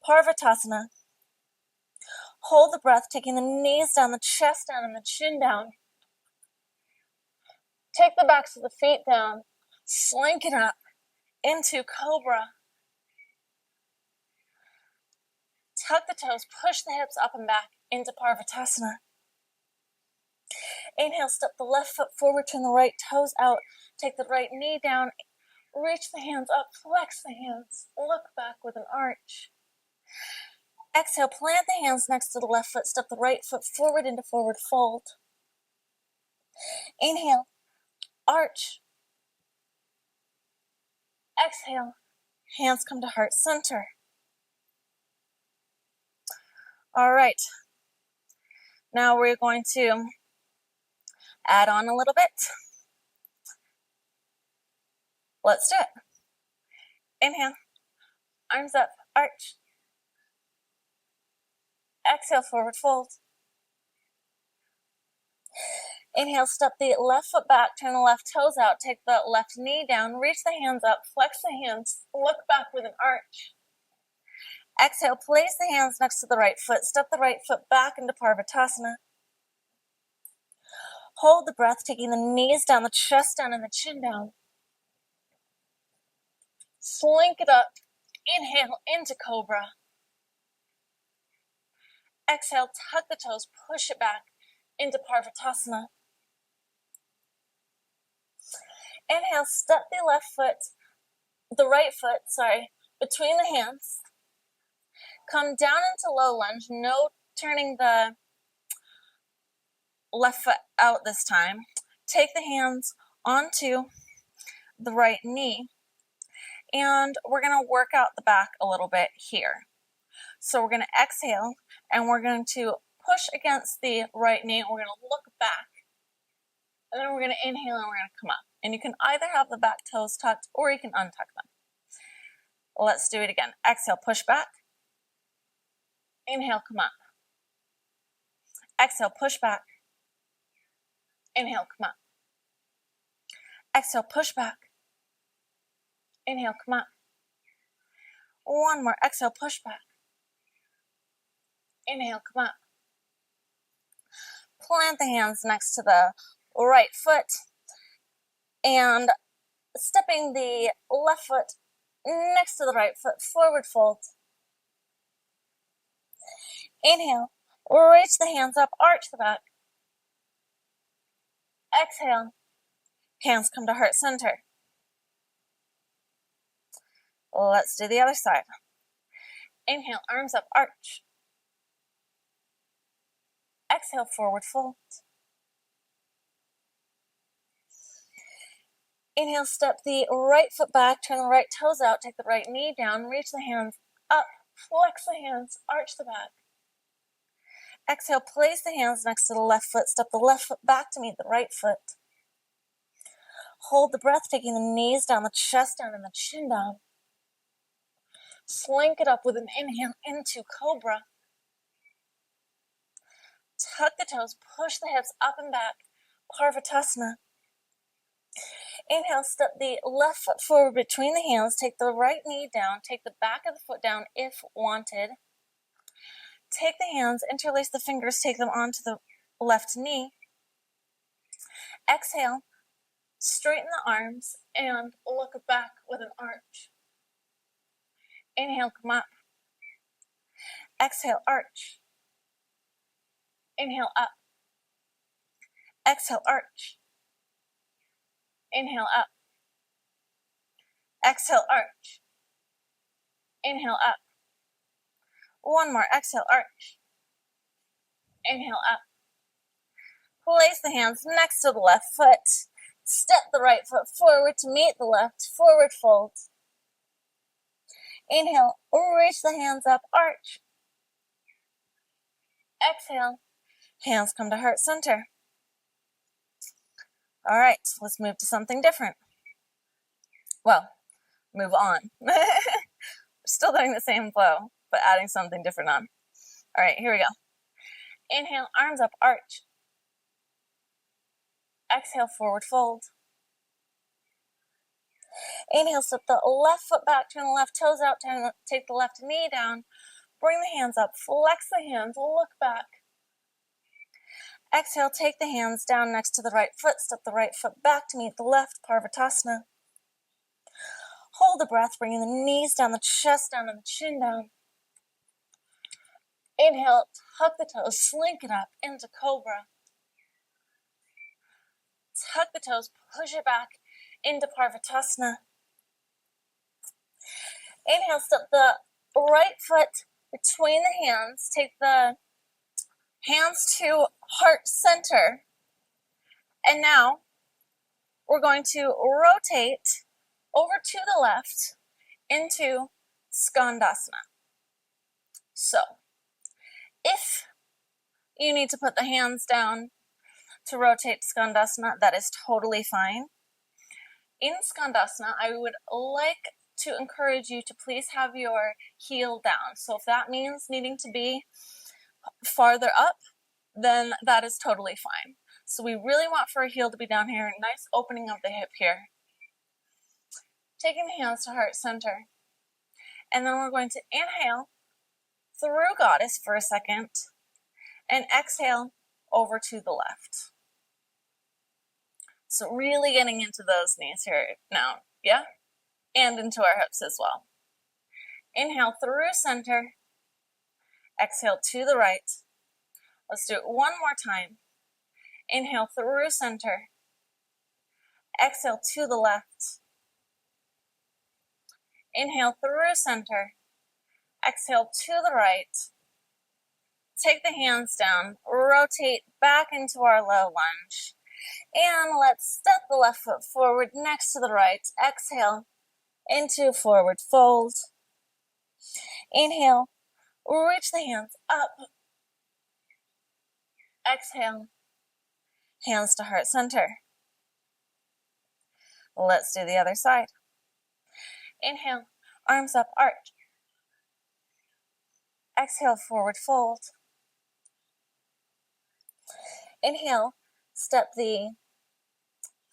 Parvatasana. Hold the breath, taking the knees down, the chest down, and the chin down. Take the backs of the feet down, slink it up into cobra. Tuck the toes, push the hips up and back into Parvatasana. Inhale, step the left foot forward, turn the right toes out, take the right knee down, reach the hands up, flex the hands, look back with an arch. Exhale, plant the hands next to the left foot, step the right foot forward into forward fold. Inhale, arch. Exhale, hands come to heart center. All right, now we're going to add on a little bit. Let's do it. Inhale, arms up, arch. Exhale, forward fold. Inhale, step the left foot back, turn the left toes out, take the left knee down, reach the hands up, flex the hands, look back with an arch. Exhale, place the hands next to the right foot, step the right foot back into Parvatasana. Hold the breath, taking the knees down, the chest down, and the chin down. Slink it up. Inhale into cobra. Exhale, tuck the toes, push it back into Parvatasana. Inhale, step the right foot, between the hands. Come down into low lunge, no turning the left foot out this time. Take the hands onto the right knee, and we're going to work out the back a little bit here. So we're going to exhale, and we're going to push against the right knee, and we're going to look back. And then we're going to inhale, and we're going to come up. And you can either have the back toes tucked, or you can untuck them. Let's do it again. Exhale, push back. Inhale, come up. Exhale, push back. Inhale, come up. Exhale, push back. Inhale, come up. One more. Exhale, push back. Inhale, come up. Plant the hands next to the right foot and stepping the left foot next to the right foot, forward fold. Inhale, reach the hands up, arch the back. Exhale, hands come to heart center. Let's do the other side. Inhale, arms up, arch. Exhale, forward fold. Inhale, step the right foot back, turn the right toes out, take the right knee down, reach the hands up, flex the hands, arch the back. Exhale, place the hands next to the left foot, step the left foot back to meet the right foot. Hold the breath, taking the knees down, the chest down, and the chin down. Slink it up with an inhale into cobra. Tuck the toes, push the hips up and back, Parvatasana. Inhale, step the left foot forward between the hands, take the right knee down, take the back of the foot down if wanted. Take the hands, interlace the fingers, take them onto the left knee. Exhale, straighten the arms and look back with an arch. Inhale, come up. Exhale, arch. Inhale, up. Exhale, arch. Inhale, up. Exhale, arch. Inhale, up. One more. Exhale, arch. Inhale, up. Place the hands next to the left foot. Step the right foot forward to meet the left. Forward fold. Inhale, reach the hands up, arch. Exhale, hands come to heart center. All right, let's move to something different. Well, move on. We're still doing the same flow, but adding something different on. All right, here we go. Inhale, arms up, arch. Exhale, forward fold. Inhale, step the left foot back, turn the left toes out, take the left knee down, bring the hands up, flex the hands, look back. Exhale, take the hands down next to the right foot, step the right foot back to meet the left, Parvatasana. Hold the breath, bringing the knees down, the chest down, and the chin down. Inhale, tuck the toes, slink it up into cobra. Tuck the toes, push it back into Parvatasana. Inhale, step the right foot between the hands. Take the hands to heart center. And now we're going to rotate over to the left into Skandasana. So, if you need to put the hands down to rotate Skandasana, that is totally fine. In Skandasana, I would like to encourage you to please have your heel down. So if that means needing to be farther up, then that is totally fine. So we really want for a heel to be down here, nice opening of the hip here. Taking the hands to heart center. And then we're going to inhale through Goddess for a second and exhale over to the left. So really getting into those knees here now, yeah? And into our hips as well. Inhale through center, exhale to the right. Let's do it one more time. Inhale through center, exhale to the left. Inhale through center, exhale to the right. Take the hands down, rotate back into our low lunge. And let's step the left foot forward next to the right. Exhale into forward fold. Inhale, reach the hands up. Exhale, hands to heart center. Let's do the other side. Inhale, arms up, arch. Exhale, forward fold. Inhale, step the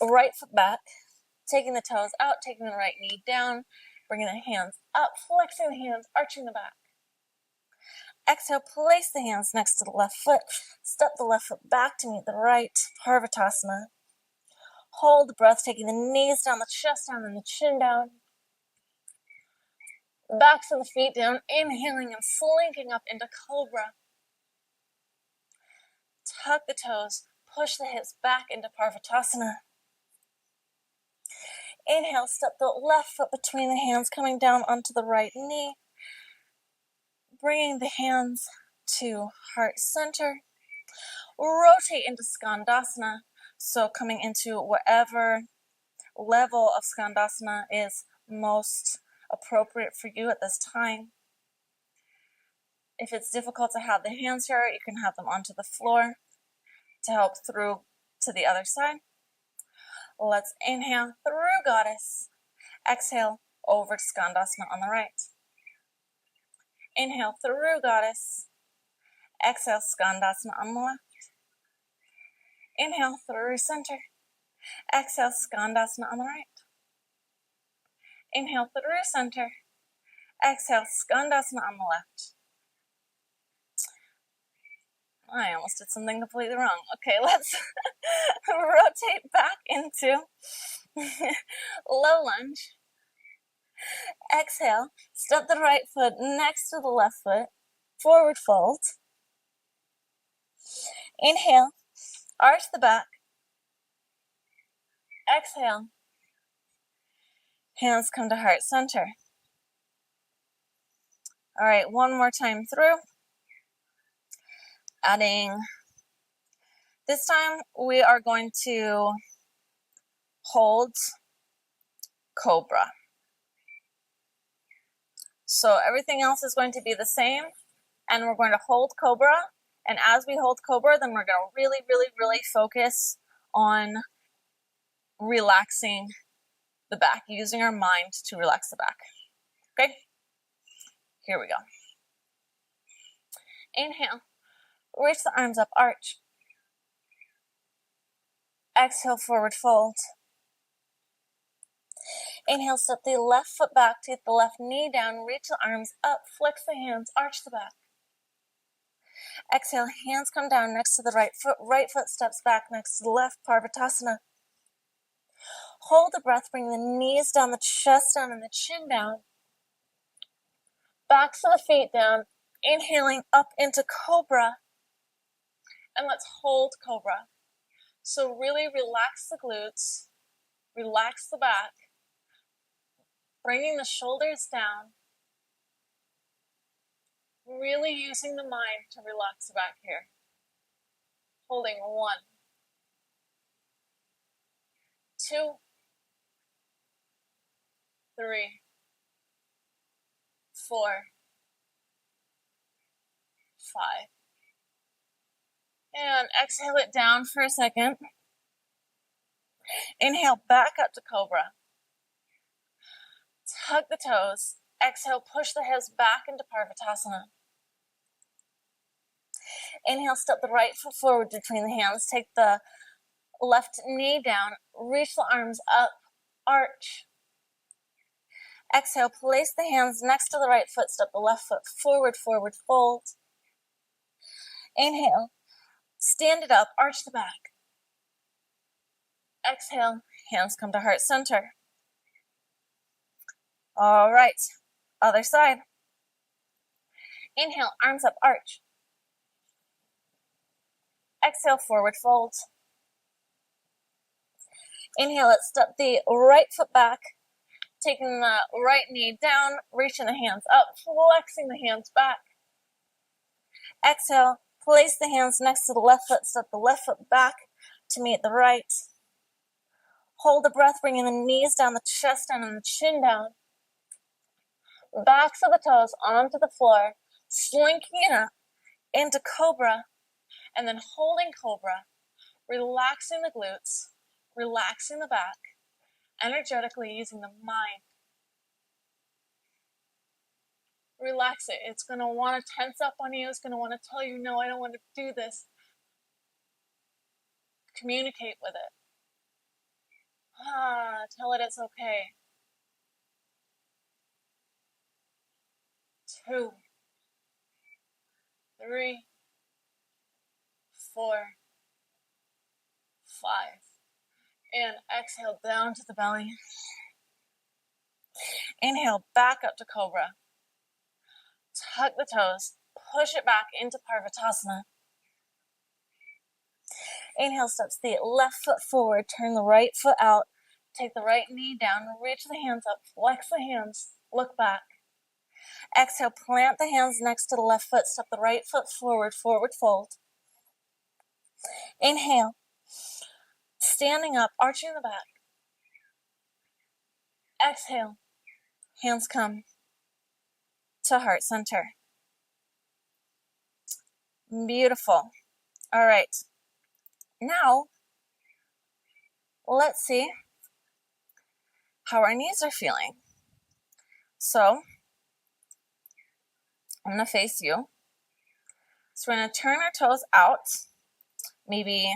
right foot back, taking the toes out, taking the right knee down, bringing the hands up, flexing the hands, arching the back. Exhale, place the hands next to the left foot. Step the left foot back to meet the right, Parvatasana. Hold the breath, taking the knees down, the chest down, and the chin down. Backs of the feet down, inhaling and slinking up into cobra. Tuck the toes, push the hips back into Parvatasana. Inhale, step the left foot between the hands, coming down onto the right knee. Bringing the hands to heart center. Rotate into Skandasana. So coming into whatever level of Skandasana is most appropriate for you at this time. If it's difficult to have the hands here, you can have them onto the floor to help through to the other side. Let's inhale through Goddess. Exhale over to Skandasana on the right. Inhale through Goddess. Exhale Skandasana on the left. Inhale through center. Exhale Skandasana on the right. Inhale through center. Exhale Skandasana on the left. I almost did something completely wrong. Okay, let's rotate back into low lunge. Exhale, step the right foot next to the left foot, forward fold. Inhale, arch the back. Exhale, hands come to heart center. All right, one more time through. Adding, this time we are going to hold cobra. So everything else is going to be the same, and we're going to hold cobra. And as we hold cobra, then we're going to really, really, really focus on relaxing the back, using our mind to relax the back. Okay? Here we go. Inhale. Reach the arms up, arch. Exhale, forward fold. Inhale, step the left foot back, take the left knee down, reach the arms up, flex the hands, arch the back. Exhale, hands come down next to the right foot steps back next to the left, Parvatasana. Hold the breath, bring the knees down, the chest down, and the chin down. Backs of the feet down, inhaling up into cobra. And let's hold cobra. So really relax the glutes, relax the back, bringing the shoulders down, really using the mind to relax the back here. Holding 1, 2, 3, 4, 5. And exhale it down for a second. Inhale back up to cobra. Tuck the toes. Exhale, push the hips back into Parvatasana. Inhale, step the right foot forward between the hands. Take the left knee down. Reach the arms up. Arch. Exhale, place the hands next to the right foot. Step the left foot forward, forward fold. Inhale. Stand it up, arch the back. Exhale, hands come to heart center. All right, other side. Inhale, arms up, arch. Exhale, forward fold. Inhale, let's step the right foot back, taking the right knee down, reaching the hands up, flexing the hands back. Exhale, place the hands next to the left foot, step the left foot back to meet the right. Hold the breath, bringing the knees down, the chest down, and the chin down. Backs of the toes onto the floor, slinking it up into cobra, and then holding cobra, relaxing the glutes, relaxing the back, energetically using the mind. Relax it. It's going to want to tense up on you. It's going to want to tell you, no, I don't want to do this. Communicate with it. Tell it it's okay. 2, 3, 4, 5. And exhale down to the belly. Inhale back up to cobra. Tuck the toes. Push it back into Parvatasana. Inhale, steps the left foot forward. Turn the right foot out. Take the right knee down. Reach the hands up. Flex the hands. Look back. Exhale, plant the hands next to the left foot. Step the right foot forward. Forward fold. Inhale. Standing up, arching the back. Exhale. Hands come to heart center. Beautiful. All right. Now, let's see how our knees are feeling. So, I'm going to face you. So we're going to turn our toes out, maybe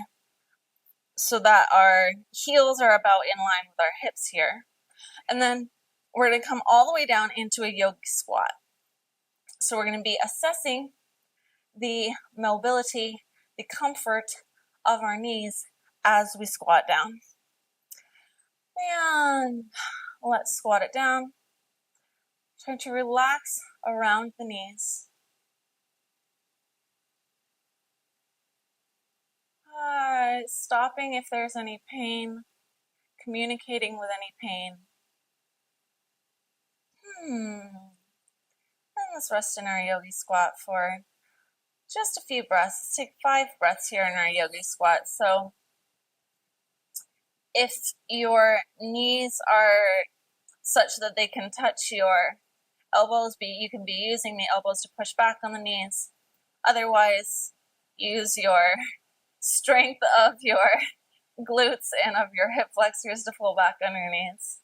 so that our heels are about in line with our hips here. And then we're going to come all the way down into a yogi squat. So we're going to be assessing the mobility, the comfort of our knees as we squat down. And let's squat it down. Try to relax around the knees. Stopping if there's any pain, communicating with any pain. And let's rest in our yogi squat for just a few breaths. Let's take 5 breaths here in our yogi squat. So if your knees are such that they can touch your elbows, you can be using the elbows to push back on the knees. Otherwise, use your strength of your glutes and of your hip flexors to pull back on your knees.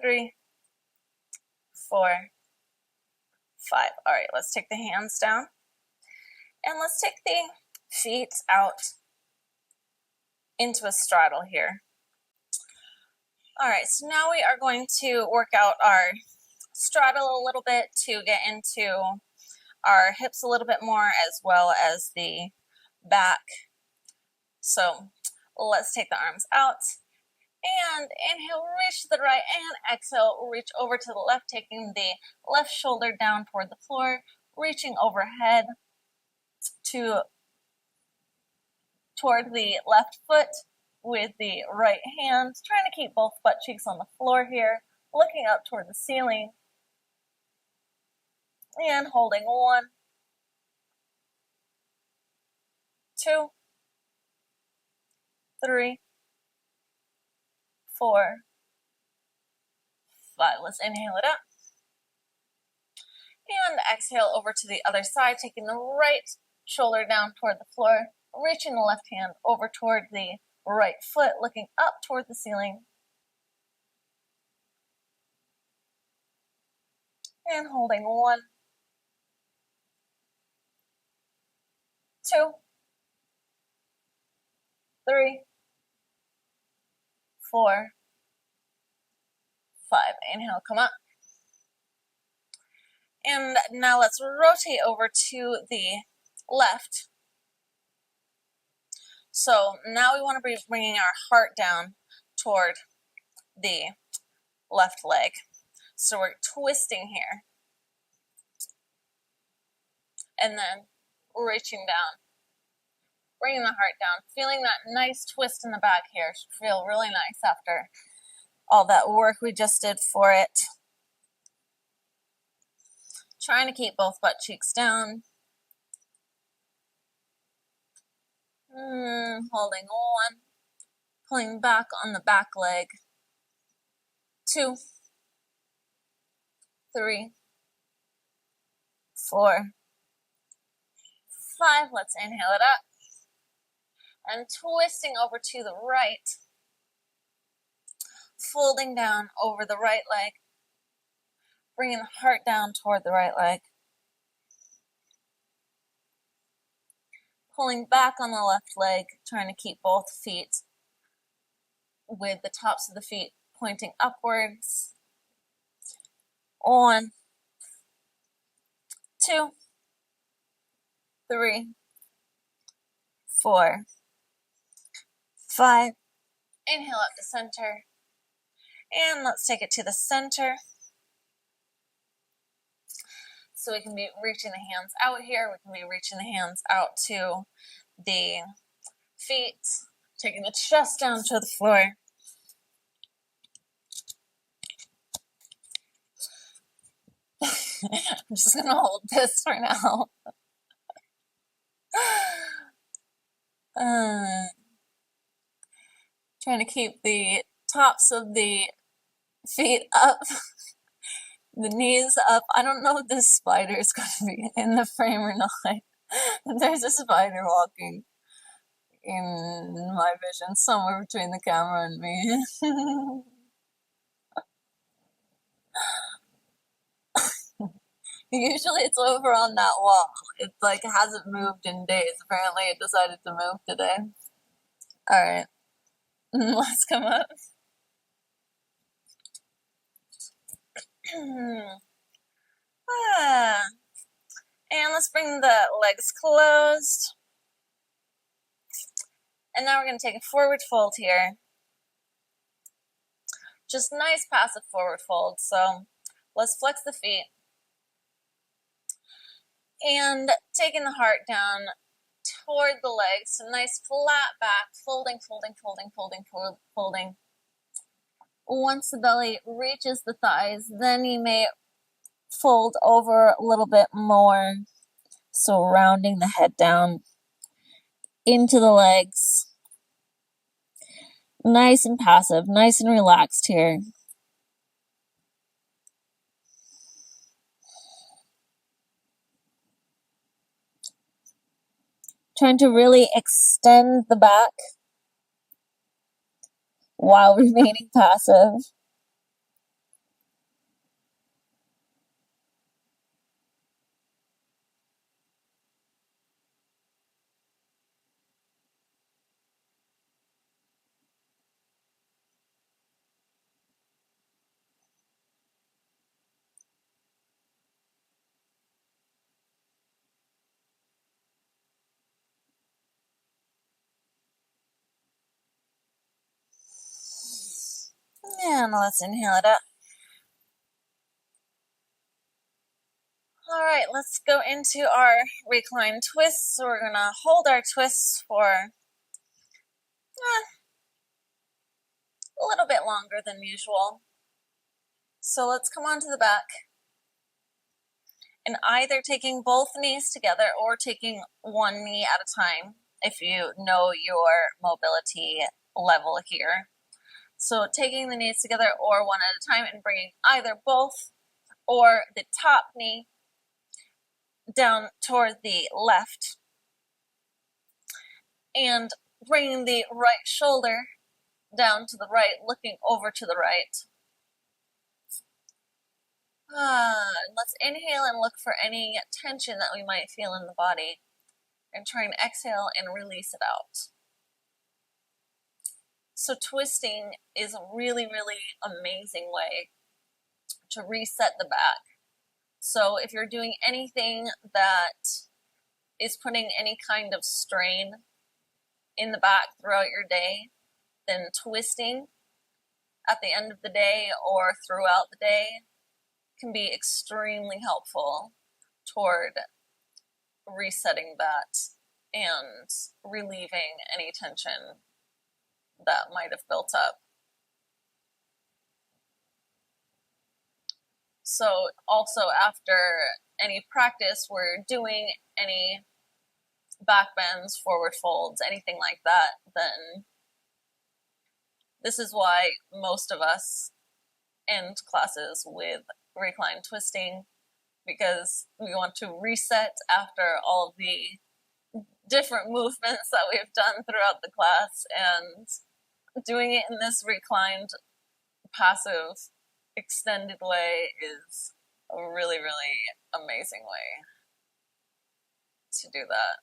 3, 4, 5. All right, let's take the hands down. And let's take the feet out into a straddle here. All right, so now we are going to work out our straddle a little bit to get into our hips a little bit more, as well as the back. So let's take the arms out. And inhale, reach to the right, and exhale, reach over to the left, taking the left shoulder down toward the floor, reaching overhead toward the left foot with the right hand, trying to keep both butt cheeks on the floor here, looking up toward the ceiling, and holding 1, 2, 3, 4, 5. Let's inhale it up. And exhale over to the other side, taking the right shoulder down toward the floor, reaching the left hand over toward the right foot, looking up toward the ceiling. And holding 1, 2, 3, 4, 5. Inhale, come up. And now let's rotate over to the left. So now we want to be bringing our heart down toward the left leg. So we're twisting here. And then reaching down. Bringing the heart down. Feeling that nice twist in the back here. Should feel really nice after all that work we just did for it. Trying to keep both butt cheeks down. Holding 1. Pulling back on the back leg. 2, 3, 4, 5. Let's inhale it up. And twisting over to the right. Folding down over the right leg. Bringing the heart down toward the right leg. Pulling back on the left leg, trying to keep both feet with the tops of the feet pointing upwards. 1, 2, 3, 4, 5. Inhale up to center. And let's take it to the center. So we can be reaching the hands out here. We can be reaching the hands out to the feet. Taking the chest down to the floor. I'm just going to hold this for now. Trying to keep the tops of the feet up, the knees up. I don't know if this spider is going to be in the frame or not. There's a spider walking in my vision somewhere between the camera and me. Usually it's over on that wall. It like hasn't moved in days. Apparently it decided to move today. Alright. Let's come up. And let's bring the legs closed. And now we're going to take a forward fold here. Just nice passive forward fold. So let's flex the feet. And taking the heart down toward the legs. So nice flat back. Folding, folding, folding, folding, folding. Once the belly reaches the thighs, then you may fold over a little bit more. So rounding the head down into the legs. Nice and passive, nice and relaxed here. Trying to really extend the back while remaining passive. And let's inhale it up. All right, let's go into our recline twists. So we're going to hold our twists for a little bit longer than usual. So let's come onto the back. And either taking both knees together or taking one knee at a time, if you know your mobility level here. So taking the knees together or one at a time and bringing either both or the top knee down toward the left. And bringing the right shoulder down to the right, looking over to the right. Let's inhale and look for any tension that we might feel in the body. And try and exhale and release it out. So twisting is a really, really amazing way to reset the back. So if you're doing anything that is putting any kind of strain in the back throughout your day, then twisting at the end of the day or throughout the day can be extremely helpful toward resetting that and relieving any tension that might have built up. So also after any practice, we're doing any back bends, forward folds, anything like that, then this is why most of us end classes with recline twisting, because we want to reset after all of the different movements that we've done throughout the class, and doing it in this reclined, passive, extended way is a really, really amazing way to do that.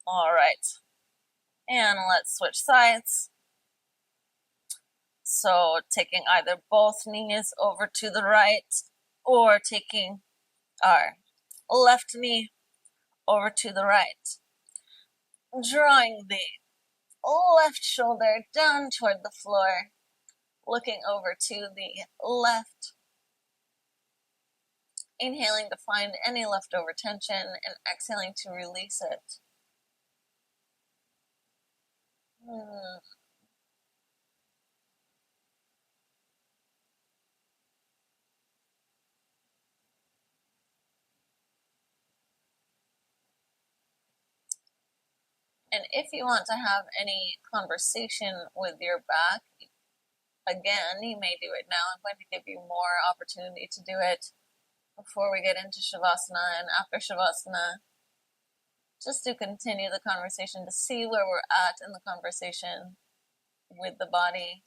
All right, and let's switch sides. So taking either both knees over to the right or taking our left knee over to the right. Drawing the left shoulder down toward the floor, looking over to the left. Inhaling to find any leftover tension and exhaling to release it. And if you want to have any conversation with your back, again, you may do it now. I'm going to give you more opportunity to do it before we get into Shavasana and after Shavasana, just to continue the conversation, to see where we're at in the conversation with the body.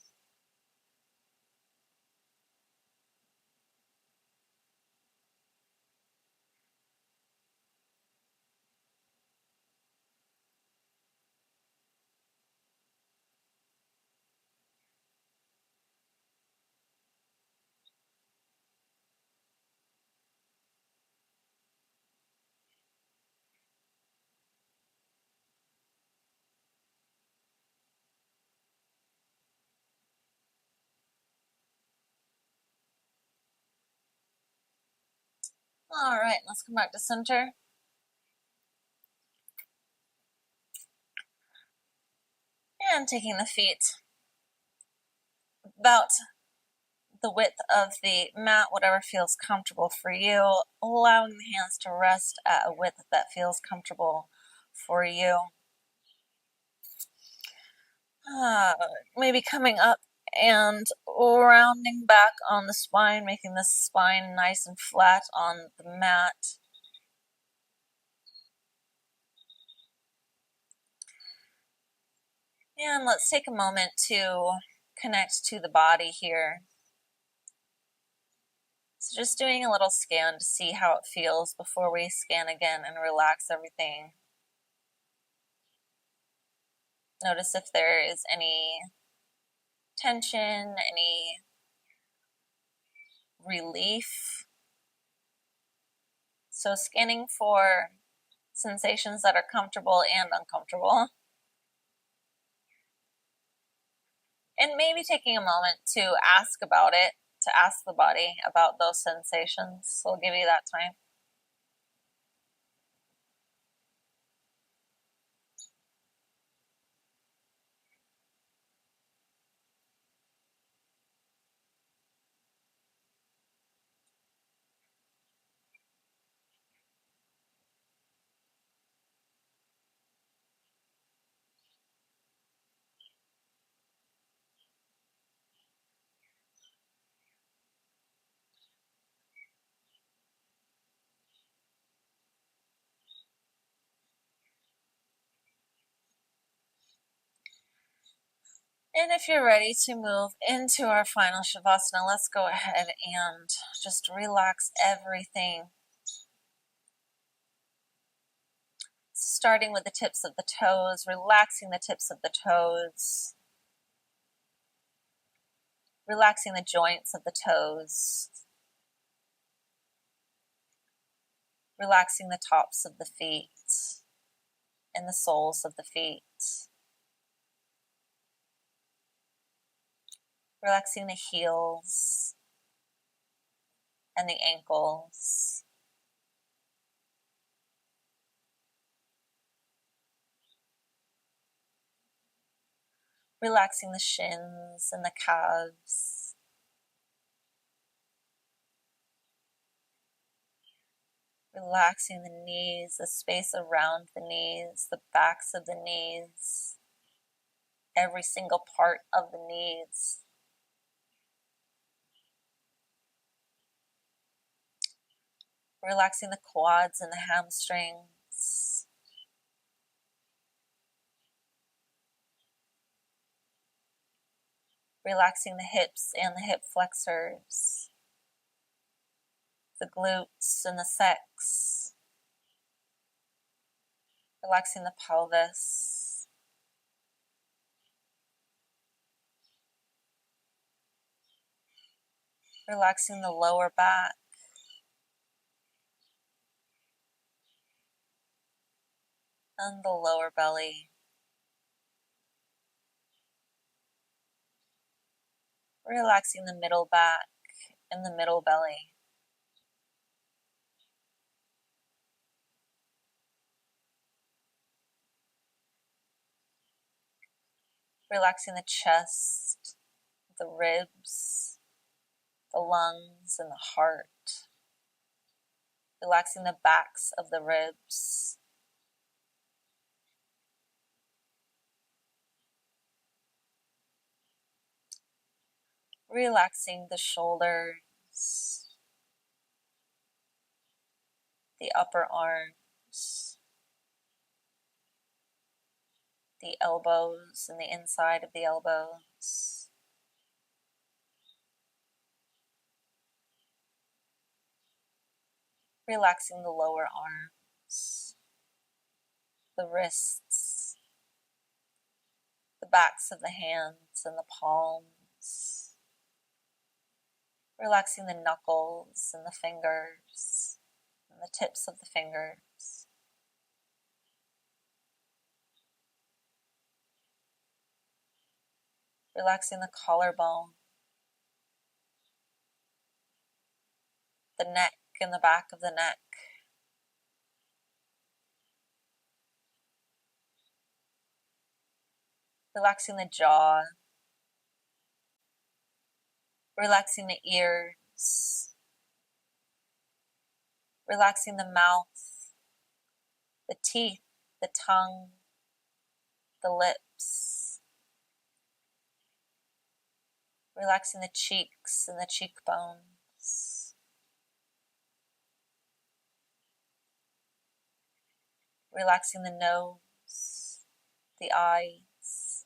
All right, let's come back to center. And taking the feet about the width of the mat, whatever feels comfortable for you, allowing the hands to rest at a width that feels comfortable for you. Maybe coming up and rounding back on the spine, making the spine nice and flat on the mat. And let's take a moment to connect to the body here. So just doing a little scan to see how it feels before we scan again and relax everything. Notice if there is any tension, any relief. So scanning for sensations that are comfortable and uncomfortable. And maybe taking a moment to ask about it, to ask the body about those sensations. So we'll give you that time. And if you're ready to move into our final Shavasana, let's go ahead and just relax everything. Starting with the tips of the toes, relaxing the tips of the toes. Relaxing the joints of the toes. Relaxing the tops of the feet and the soles of the feet. Relaxing the heels and the ankles. Relaxing the shins and the calves. Relaxing the knees, the space around the knees, the backs of the knees, every single part of the knees. Relaxing the quads and the hamstrings. Relaxing the hips and the hip flexors. The glutes and the secs. Relaxing the pelvis. Relaxing the lower back. And the lower belly. Relaxing the middle back and the middle belly. Relaxing the chest, the ribs, the lungs, and the heart. Relaxing the backs of the ribs. Relaxing the shoulders, the upper arms, the elbows and the inside of the elbows. Relaxing the lower arms, the wrists, the backs of the hands and the palms. Relaxing the knuckles and the fingers and the tips of the fingers. Relaxing the collarbone, the neck and the back of the neck. Relaxing the jaw. Relaxing the ears. Relaxing the mouth, the teeth, the tongue, the lips. Relaxing the cheeks and the cheekbones. Relaxing the nose, the eyes.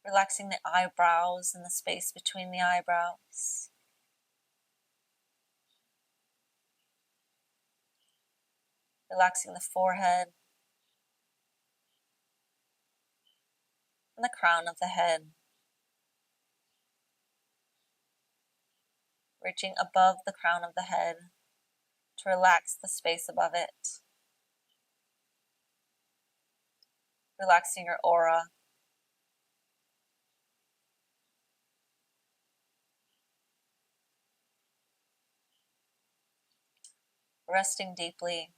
Relaxing the eyebrows and the space between the eyebrows. Relaxing the forehead and the crown of the head. Reaching above the crown of the head to relax the space above it. Relaxing your aura. Resting deeply.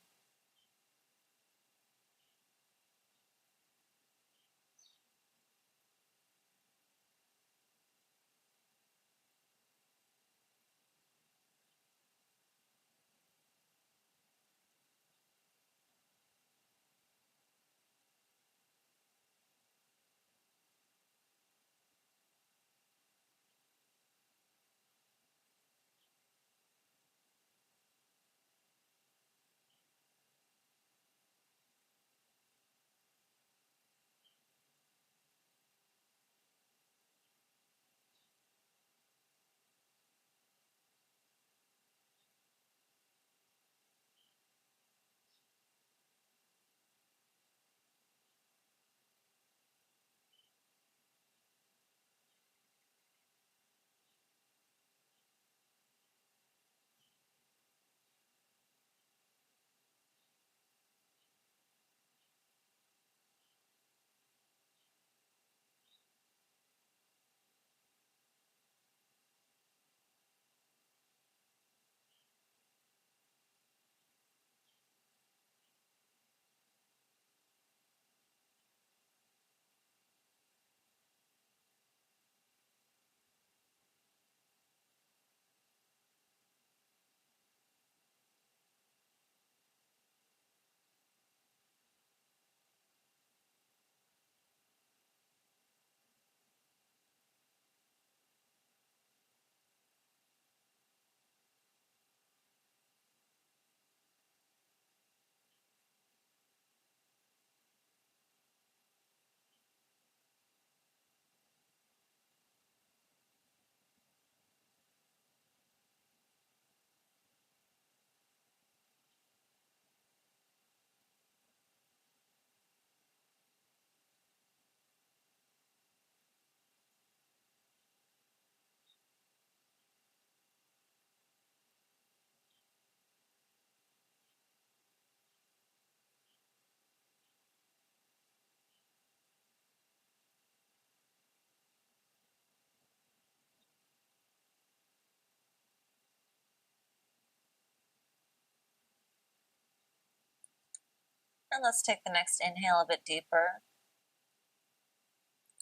And let's take the next inhale a bit deeper,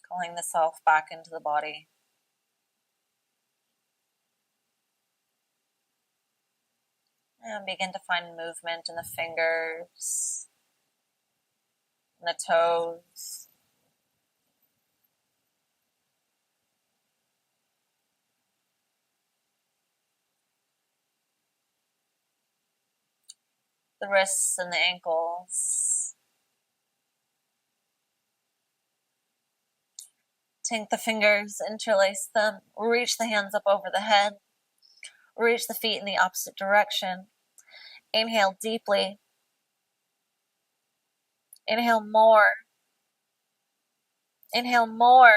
calling the self back into the body. And begin to find movement in the fingers, in the toes. The wrists and the ankles. Take the fingers, interlace them, reach the hands up over the head, reach the feet in the opposite direction. Inhale deeply. Inhale more. Inhale more.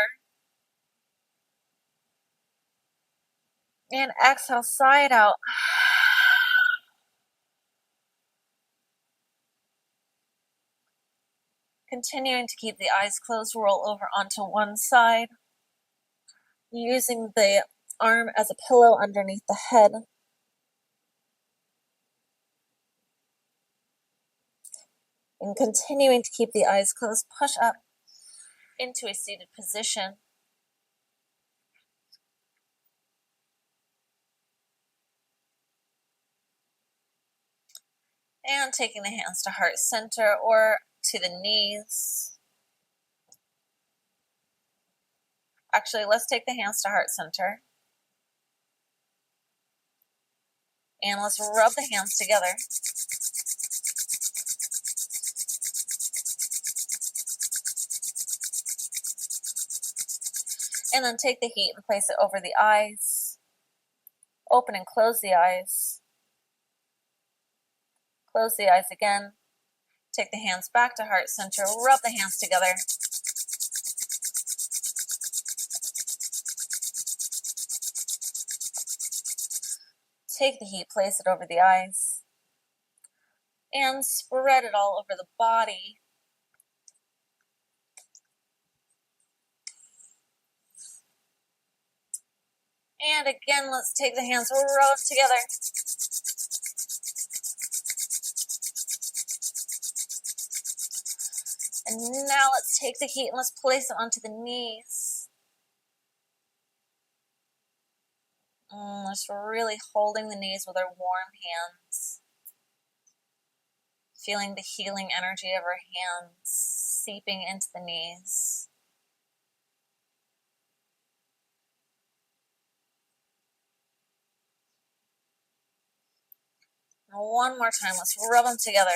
And exhale, side out. Continuing to keep the eyes closed, roll over onto one side, using the arm as a pillow underneath the head. And continuing to keep the eyes closed, push up into a seated position. And taking the hands to heart center or to the knees. Actually, let's take the hands to heart center. And let's rub the hands together. And then take the heat and place it over the eyes. Open and close the eyes. Close the eyes again. Take the hands back to heart center. Rub the hands together. Take the heat, place it over the eyes. And spread it all over the body. And again, let's take the hands, rub together. And now let's take the heat and let's place it onto the knees. Just really holding the knees with our warm hands. Feeling the healing energy of our hands seeping into the knees. And one more time, let's rub them together.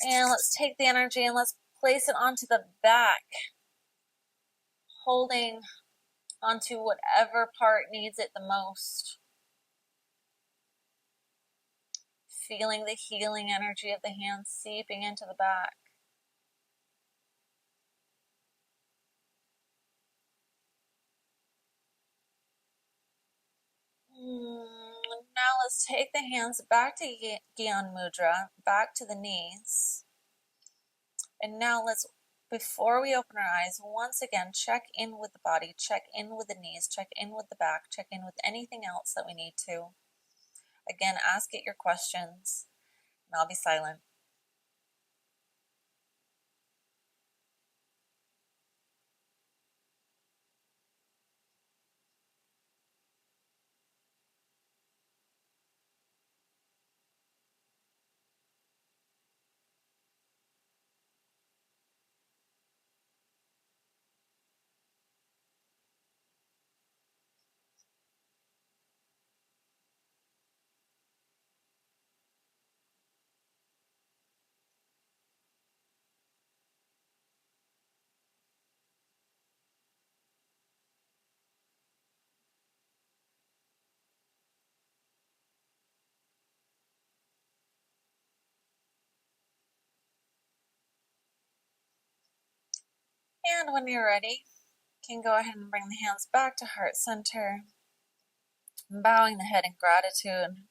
And let's take the energy and let's place it onto the back, holding onto whatever part needs it the most. Feeling the healing energy of the hands seeping into the back. Now let's take the hands back to Gyan Mudra, back to the knees. And now let's, before we open our eyes, once again, check in with the body, check in with the knees, check in with the back, check in with anything else that we need to. Again, ask it your questions, and I'll be silent. And when you're ready, you can go ahead and bring the hands back to heart center, bowing the head in gratitude,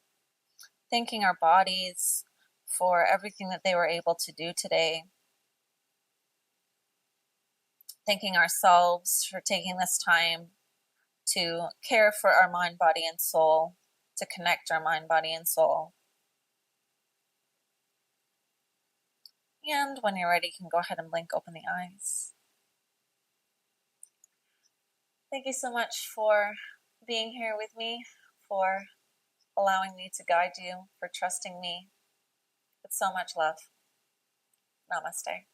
thanking our bodies for everything that they were able to do today, thanking ourselves for taking this time to care for our mind, body, and soul, to connect our mind, body, and soul. And when you're ready, you can go ahead and blink open the eyes. Thank you so much for being here with me, for allowing me to guide you, for trusting me. With so much love. Namaste.